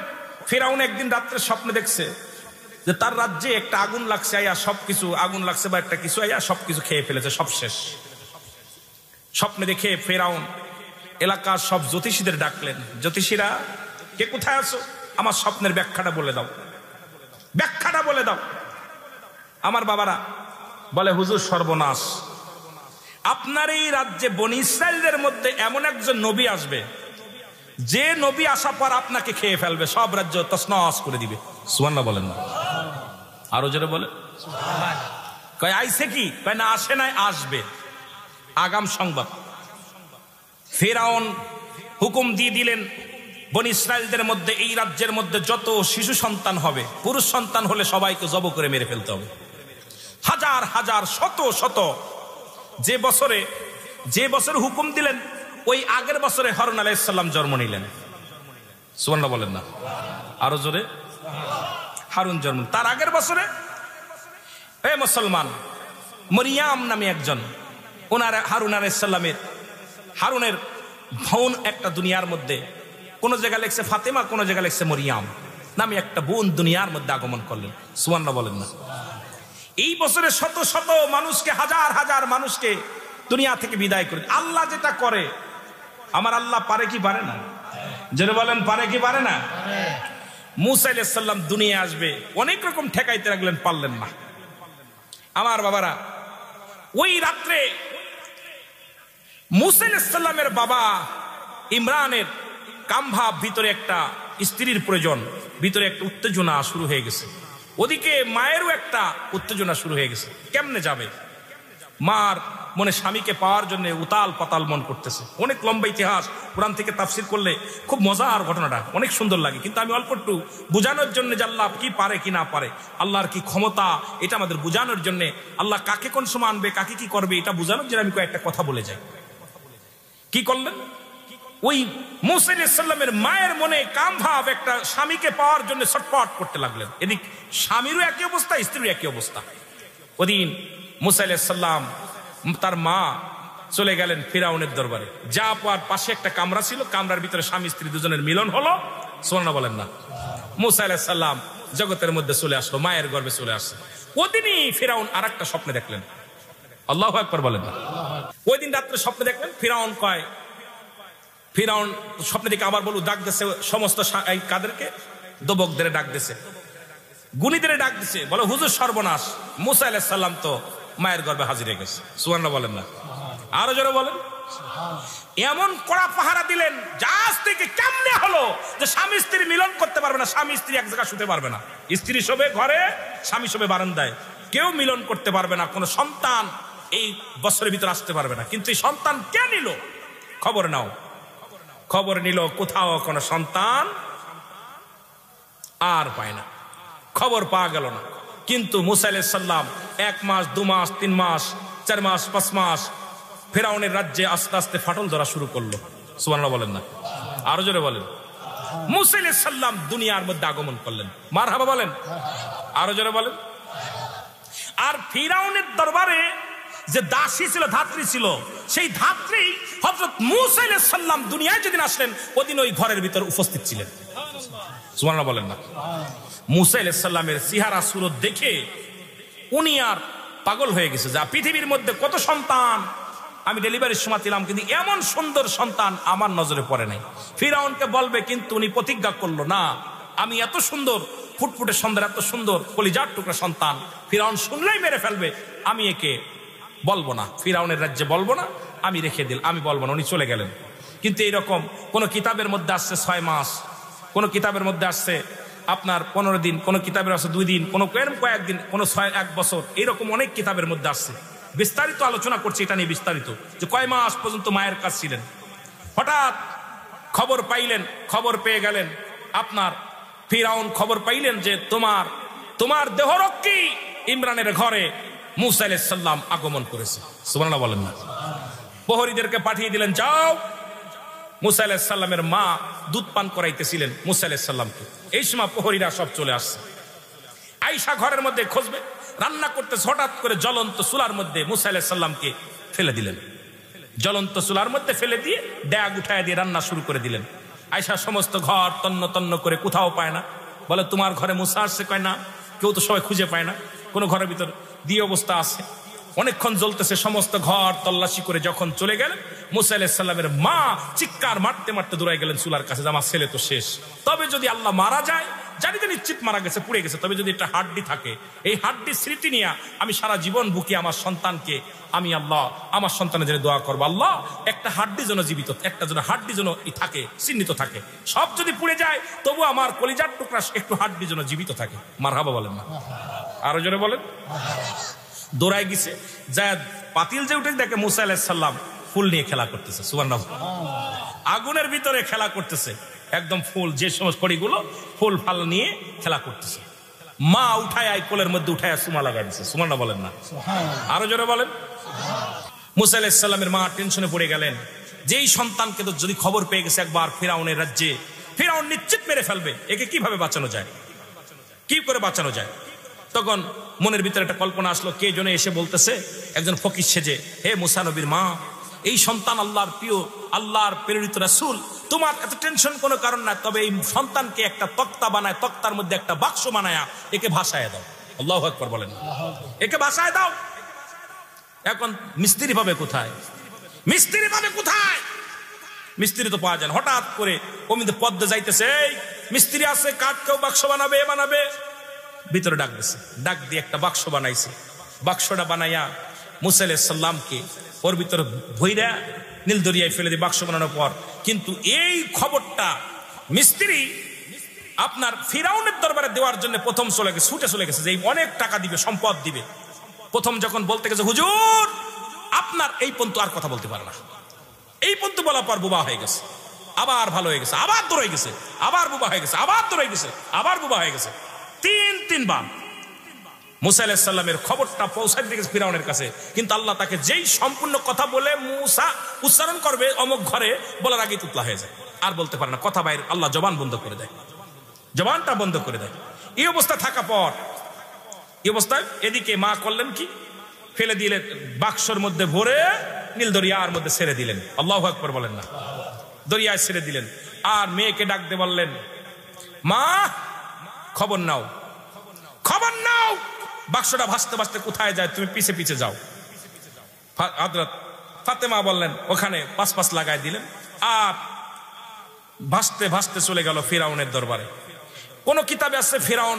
ফিরাউন একদিন রাত্রে স্বপ্নে দেখছে যে তার রাজ্যে একটা আগুন লাগছে, আয়া সবকিছু আগুন লাগছে বা একটা কিছু আয়া সবকিছু খেয়ে ফেলেছে, সব শেষ। স্বপ্নে দেখে ফিরাউন এলাকার সব জ্যোতিষীদের ডাকলেন, জ্যোতিষীরা কে কোথায় আছো, আমার স্বপ্নের ব্যাখ্যাটা বলে দাও, ব্যাখ্যাটা বলে দাও। আমার বাবারা বলে, হুজুর সর্বনাশ, আপনার এই রাজ্যে বনি ইসরাইলদের মধ্যে এমন একজন নবী আসবে, যে নবী আসার পর আপনাকে খেয়ে ফেলবে, সব রাজ্য তছনছ করে দিবে। সুবহানাল্লাহ বলেন না? আরো জোরে বলে। কয় আইছে কি? কয় না আসে নাই, আসবে। আগাম সংবাদ। ফিরাউন হুকুম দিয়ে দিলেন, বনি ইসরাইলদের মধ্যে, এই রাজ্যের মধ্যে যত শিশু সন্তান হবে, পুরুষ সন্তান হলে সবাইকে জব করে মেরে ফেলতে হবে। হাজার হাজার শত শত। যে বছরে হুকুম দিলেন, ওই আগের বছরে হারুন আলাইহিস সালাম জন্ম নিলেন। সুবহানাল্লাহ বলেন না? আরো জোরে। হারুন জন্ম, তার আগের বছরে মুসলমান মরিয়াম নামে একজন, ওনার হারুন আলাইহিস সালামের, হারুনের বোন একটা দুনিয়ার মধ্যে, কোন জায়গায় লেখছে ফাতেমা, কোন জায়গায় লেখছে মরিয়াম নামে একটা বোন দুনিয়ার মধ্যে আগমন করলেন। সুবহানাল্লাহ বলেন না? এই বছরে শত শত মানুষকে, হাজার হাজার মানুষকে দুনিয়া থেকে বিদায় করে। আল্লাহ যেটা করে, আমার আল্লাহ পারে কি পারে না? যেটা বলেন পারে কি পারে না? মূসা আলাইহিস সালাম দুনিয়া আসবে, অনেক রকম ঠেকাইতে লাগলেন, পারলেন না। আমার বাবারা, ওই রাত্রে মূসা আলাইহিস সালামের বাবা ইমরানের কামভাব, ভিতরে একটা স্ত্রীর প্রয়োজন, ভিতরে একটা উত্তেজনা শুরু হয়ে গেছে। ওদিকে মায়েরও একটা উত্তেজনা শুরু হয়ে গেছে। কেমনে যাবে? মার মনে স্বামীকে পাওয়ার জন্য উতাল পাতাল মন করতেছে। অনেক লম্বা ইতিহাস, কোরআন থেকে তাফসীর করলে খুব মজার, ঘটনাটা অনেক সুন্দর লাগে, কিন্তু আমি অল্প একটু বোঝানোর জন্য যে আল্লাহ কি পারে কি না পারে, আল্লাহর কি ক্ষমতা, এটা আমাদের বোঝানোর জন্য, আল্লাহ কাকে কোন সময় আনবে, কাকে কি করবে, এটা বোঝানোর জন্য আমি কয়েকটা কথা বলে যাই। কি করলেন? ওই মূসা আলাইহিস সালামের মায়ের মনে কামভাব, একটা স্বামীকে পাওয়ার জন্য ছটফট করতে লাগলেন। এদিক স্বামীরও একই অবস্থা, স্ত্রীরও একই অবস্থা। ওদিন মূসা আলাইহিস সালাম, তার মা চলে গেলেন ফিরাউনের দরবারে। যা পাওয়ার পাশে একটা কামরা ছিল, কামরার ভিতরে স্বামী স্ত্রী দুজনের মিলন হলো। সুবহানাল্লাহ বলেন না? মূসা আলাইহিস সালাম জগতের মধ্যে চলে আসলো, মায়ের গর্ভে চলে আসছে। ওদিনই ফিরাউন আর একটা স্বপ্নে দেখলেন। আল্লাহু আকবার বলেন না? ওই দিন রাত্রে স্বপ্নে দেখলেন, ফিরাউন স্বপ্নে দিকে আবার বলু ডাক দিচ্ছে, সমস্ত কাদেরকে, দবকদের ডাক দিচ্ছে, গুণীদের ডাক দিচ্ছে, বলে হুজুর সর্বনাশ, মূসা আলাইহিস সালাম তো মায়ের গর্ভে হাজির হয়ে গেছে। সুবহানাল্লাহ বলেন না? আরো জোরে বলেন। এমন কড়া পাহারা দিলেন, জাহাজ থেকে কেমনে হলো যে স্বামী স্ত্রী মিলন করতে পারবে না, স্বামী স্ত্রী এক জায়গায় শুতে পারবে না, স্ত্রী শোবে ঘরে, স্বামী শোবে বারান্দায়, কেউ মিলন করতে পারবে না, কোনো সন্তান এই বছরের ভিতরে আসতে পারবে না। কিন্তু এই সন্তান কে নিল? খবর নাও। খবর নিল, কোথাও কোনো সন্তান আর পায় না, খবর পাওয়া গেল না। কিন্তু মূসা আলাইহিস সালাম 1 মাস 2 মাস 3 মাস 4 মাস 5 মাস ফিরাউনের রাজ্যে আস্তে আস্তে ফাটল ধরা শুরু করলো। সুবহানাল্লাহ বলেন না? আরো জোরে বলেন। মূসা আলাইহিস সালাম দুনিয়ার মধ্যে আগমন করলেন। মারহাবা বলেন। আরো জোরে বলেন। আর ফিরাউনের দরবারে যে দাসী ছিল, ধাত্রী ছিল, সেই ধাত্রী হযরত মূসা আলাইহিস সালাম দুনিয়ায় যেদিন আসলেন, ওদিন ওই ঘরের ভিতর উপস্থিত ছিলেন। সুবহানাল্লাহ বলেন না? মূসা আলাইহিস সালামের চেহারা সুরত দেখে উনি আর পাগল হয়ে গেছে, যা পৃথিবীর মধ্যে কত সন্তান আমি ডেলিভারির সময় ছিলাম, কিন্তু এমন সুন্দর সন্তান আমার নজরে পড়ে নাই। ফিরাউনকে বলবে, কিন্তু উনি প্রতিজ্ঞা করলো না, আমি এত সুন্দর ফুটফুটে সুন্দর, এত সুন্দর কলিজার টুকরা সন্তান ফিরাউন শুনলেই মেরে ফেলবে, আমি একে বলবো না, ফিরাউনের রাজ্যে বলবো না, আমি রেখে দিল, আমি বলবো না। উনি চলে গেলেন। কিন্তু এইরকম কোন কিতাবের মধ্যে আসছে 6 মাস, কোন কিতাবের মধ্যে আসছে আপনার 15 দিন, কোন কিতাবের আসছে 2 দিন, কোন কয়েকদিন, কোন 1 বছর, এইরকম অনেক কিতাবের মধ্যে আসছে। বিস্তারিত আলোচনা করছি এটা নিয়ে, বিস্তারিত যে কয় মাস পর্যন্ত মায়ের কাছে ছিলেন। হঠাৎ খবর পাইলেন, খবর পেয়ে গেলেন আপনার ফিরাউন, খবর পাইলেন যে তোমার দেহরক্ষী ইমরানের ঘরে মূসা আলাইহিস সালাম আগমন করেছে। সুবহানাল্লাহ বলেন না? প্রহরীদেরকে পাঠিয়ে দিলেন, যাও। মূসা আলাইহিস সালামের মা দুধ পান করাইতেছিলেন মূসা আলাইহিস সালামকে। এই সময় প্রহরীরা সব চলে আসছে, আয়েশা ঘরের মধ্যে খুঁজবে, রান্না করতে হঠাৎ করে জ্বলন্ত চুলার মধ্যে মুসা আলাইহিস সালামকে ফেলে দিলেন। জ্বলন্ত চুলার মধ্যে ফেলে দিয়ে ড্যাগ উঠায় দিয়ে রান্না শুরু করে দিলেন। আয়েশা সমস্ত ঘর তন্ন তন্ন করে কোথাও পায় না, বলে তোমার ঘরে মুসা আসছে? কয় না, কেউ তো সবাই খুঁজে পায় না, কোনো ঘরের ভিতর দিয়ে অবস্থা আছে। অনেকক্ষণ জ্বলতেছে, সমস্ত ঘর তল্লাশি করে যখন চলে গেলেন, মুসা আলাইহিস সালামের মা চিৎকার মারতে মারতে দৌড়ায় গেলেন চুলার কাছে, আমার ছেলে তো শেষ। তবে যদি আল্লাহ মারা যায়, জানি তো নিশ্চিত মারা গেছে, পুড়ে গেছে, তবে যদি একটা হাড্ডি থাকে, এই হাড্ডির স্মৃতি নিয়ে আমি সারা জীবন বুকে আমার সন্তানকে, আমি আল্লাহ আমার সন্তানের জন্য দোয়া করবো, আল্লাহ একটা হাড্ডি যেন জীবিত, একটা যেন হাড্ডি যেন থাকে, চিহ্নিত থাকে। সব যদি পুড়ে যায় তবু আমার কলিজার টুকরা একটু হাড্ডি যেন জীবিত থাকে। মারহাবা বলেন না? আরো জোরে বলেন। দৌড়ায় গেছে, যা পাতিল যে উঠে দেখে মুসা আলাইহিস সালাম ফুল নিয়ে খেলা করতেছে। সুবহানাল্লাহ। আগুনের ভিতরে খেলা করতেছে, একদম ফুল, যে সমস্ত খড়িগুলো ফুল ফাল নিয়ে খেলা করতেছে। মা উঠায় কোলের মধ্যে উঠায় সুমা লাগাই দিচ্ছে। সুবহানাল্লাহ বলেন না? আরো জোরে বলেন। মুসা আলাইহিস সালামের মা টেনশনে পড়ে গেলেন, যেই সন্তানকে তো যদি খবর পেয়ে গেছে একবার ফিরাউনের রাজ্যে, ফিরাউন নিশ্চিত মেরে ফেলবে, একে কিভাবে বাঁচানো যায়, কি করে বাঁচানো যায়? তখন মনের ভিতরে একটা কল্পনা আসলো, কে জনে এসে বলতেছে, একজন ফকির সেজে, হে মুসা নবীর মা, এই সন্তান আল্লাহর প্রিয়, আল্লাহর প্রেরিত রাসূল, তোমার এত টেনশন কোনো কারণ নাই, তবে এই সন্তানকে একটা তক্তা বানায়, তক্তার মধ্যে একটা বাক্স বানায়া একে ভাসায় দাও। আল্লাহু আকবার বলেন। একে ভাসায় দাও। এখন মিস্ত্রি পাবে কোথায়? মিস্ত্রি পাবে কোথায়? মিস্ত্রি তো পাওয়া যায় না। হঠাৎ করে অমিতে পদ্মে যাইতেছে, এই মিস্ত্রি আছে, কাঠ কেউ বাক্স বানাবে, এ বানাবে। ভিতরে ডাক দিছে, ডাক দিয়ে একটা বাক্স বানাইছে। বাক্সটা বানাইয়া মুসা আলাইহিস সালামকে ওর ভিতরে ভইরা নীল দরিয়ায় ফেলে দিয়ে বাক্স বানানোর পর, কিন্তু এই খবরটা মিস্ত্রি আপনার ফিরাউনের দরবারে দেওয়ার জন্য প্রথম চলে গেছে, ছুটে চলে গেছে, যে অনেক টাকা দিবে, সম্পদ দিবে। প্রথম যখন বলতে গেছে, হুজুর আপনার এই পন্তু আর কথা বলতে পারে না, এই পন্তু বলার পর বুবা হয়ে গেছে, আবার ভালো হয়ে গেছে, আবার দৌড়ে গেছে, আবার বুবা হয়ে গেছে, আবার দৌড়ে গেছে, আবার বুবা হয়ে গেছে। তিনবার মুসা আলাইহিস সালামের খবরটা পৌঁছায় দিয়েছে ফিরাউনের কাছে, কিন্তু আল্লাহ তাকে যেই সম্পূর্ণ কথা বলে মুসা উচ্চারণ করবে অমুক ঘরে বলার আগেই তুতলা হয়ে যায়, আর বলতে পারে না, কথা বাইরে, আল্লাহ জবান বন্ধ করে দেয়, জবানটা বন্ধ করে দেয়। এই অবস্থা থাকা পর, এই অবস্থায় এদিকে মা করলেন কি, ফেলে দিলেন বাক্সর মধ্যে ভরে নীল দরিয়ার মধ্যে ছেড়ে দিলেন। আল্লাহু আকবার বলেন না? দরিয়ায় ছেড়ে দিলেন। আর মেয়েকে ডাকতে বললেন, মা খবর নাও, খবর নাও, বাক্সটা ভাসতে ভাসতে কোথায় যায়, তুমি পিছে পিছে যাও। হযরত ফাতেমা বললেন, ওখানে পাশ লাগাই দিলেন, আর ভাসতে ভাসতে চলে গেল ফিরাউনের দরবারে। কোন কিতাবে আছে ফিরাউন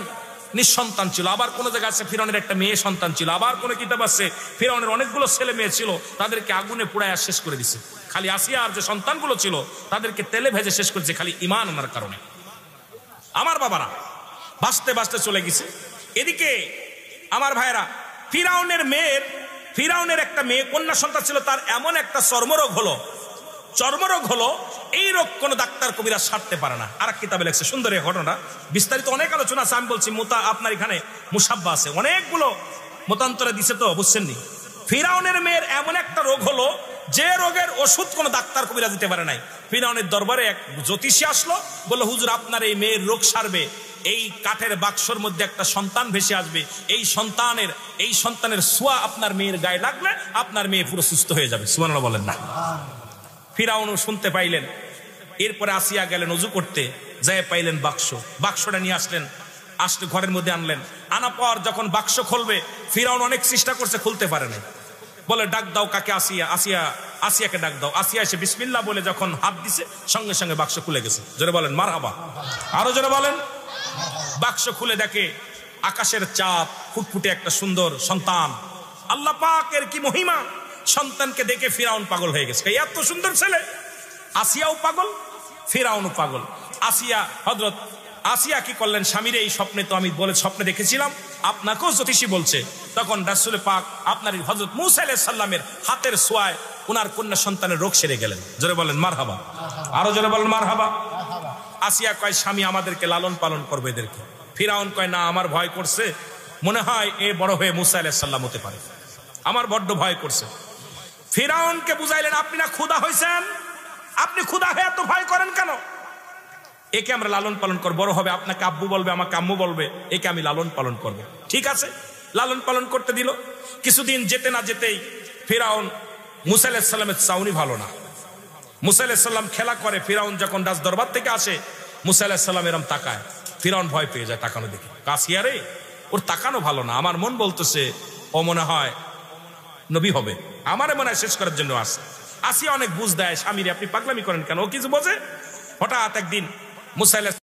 নিঃসন্তান ছিল, আবার কোন জায়গায় আছে ফিরাউনের একটা মেয়ে সন্তান ছিল, আবার কোন কিতাব আছে ফিরাউনের অনেকগুলো ছেলে মেয়ে ছিল, তাদেরকে আগুনে পোড়ায় শেষ করে দিছে। খালি আসিয়ার যে সন্তানগুলো ছিল তাদেরকে তেলে ভেজে শেষ করেছে, খালি ঈমান আনার কারণে। আমার বাবারা, ভাসতে ভাসতে চলে গেছে। এদিকে আমার ভাইরা, ফিরাউনের একটা মেয়ে কন্যা সন্তান ছিল, তার এমন একটা চর্মরোগ হলো, এই রোগ কোন ডাক্তার কবিরা সারতে পারে না। আর এক কিতাবে লেখছে, সুন্দর এই ঘটনা, বিস্তারিত অনেক আলোচনা আছে, আমি বলছি আপনার এখানে মুসাব্বা আছে, অনেকগুলো মতান্তরে দিছে, তো বুঝছেন নি? ফিরাউনের মেয়ের এমন একটা রোগ হলো, যে রোগের ওষুধ কোন ডাক্তার কবিরা দিতে পারে নাই। ফিরাউনের দরবারে এক জ্যোতিষী আসলো, বলল, হুজুর আপনার এই মেয়ের রোগ সারবে, এই কাঠের বাক্সর মধ্যে একটা সন্তান ভেসে আসবে, এই সন্তানের ছোঁয়া আপনার মেয়ের গায়ে লাগলে আপনার মেয়ে পুরো সুস্থ হয়ে যাবে। সুবহানাল্লাহ বলেন না? ফিরাউনও শুনতে পাইলেন। এরপরে আসিয়া গেলেন ওযু করতে, যায় পাইলেন বাক্সটা নিয়ে আসলে ঘরের মধ্যে আনলেন। আনা পর যখন বাক্স খুলবে, ফিরাউন অনেক চেষ্টা করছে, খুলতে পারে নাই। বলে, ডাক দাও কাকে? আসিয়াকে ডাক দাও। আসিয়া এসে বিসমিল্লাহ বলে যখন হাত দিছে, সঙ্গে সঙ্গে বাক্স খুলে গেছে। জোরে বলেন মারহাবা। আরো জোরে বলেন। বাক্স খুলে দেখে আকাশের চাঁদ, ফুটফুটে একটা সুন্দর সন্তান। আল্লাহ পাকের কি মহিমা! সন্তানকে দেখে ফিরাউন পাগল হয়ে গেছে, এত সুন্দর ছেলে। আসিয়াও পাগল, ফিরাউনও পাগল। হযরত আসিয়া কি করলেন, স্বামীর এই স্বপ্নে তো আমি স্বপ্নে দেখেছিলাম, আপনাকেও জ্যোতিষী বলছে। তখন রাসূল পাক আপনার হযরত মূসা আলাইহিস সালামের হাতের ছোঁয়ায় ওনার কন্যা সন্তানের রোগ সেরে গেলেন। জোরে বলেন মারহাবা। আরো জোরে বলেন মারহাবা। আসিয়া কয়, স্বামী আমাদেরকে লালন পালন করবে এদেরকে। ফিরাউন কয়, না, আমার ভয় করছে, মনে হয় এ বড় হয়ে মূসা আলাইহিস সালাম হতে পারে, আমার বড্ড ভয় করছে। ফিরাউনকে বুঝাইলেন, আপনি না ক্ষুধা হয়েছেন, আপনি ক্ষুধা হয়ে এত ভয় করেন কেন? একে আমরা লালন পালন করব, বড় হবে আপনাকে আব্বু বলবে, আমাকে আম্মু বলবে, একে আমি লালন পালন করব। ঠিক আছে, লালন পালন করতে দিল। কিছুদিন যেতে না যেতেই ফিরাউন, মুসা আলাইহিস সালামের চাউনি ভালো না। মুসা আলাইহিস সালাম খেলা করে, ফিরাউন যখন রাজ দরবার থেকে আসে, মুসা আলাইহিস সালাম এরম তাকায়, ফিরাউন ভয় পেয়ে যায় তাকানো দেখি। কাসিয়া রে, ওর তাকানো ভালো না, আমার মন বলতেছে ও মনে হয় নবী হবে, আমারে মনে হয় শেষ করার জন্য আসে। আসিয়া অনেক বুঝ দেয়, স্বামীরে আপনি পাগলামি করেন কেন, ও কিছু বোঝে। হঠাৎ একদিন মুসা আলাইহিস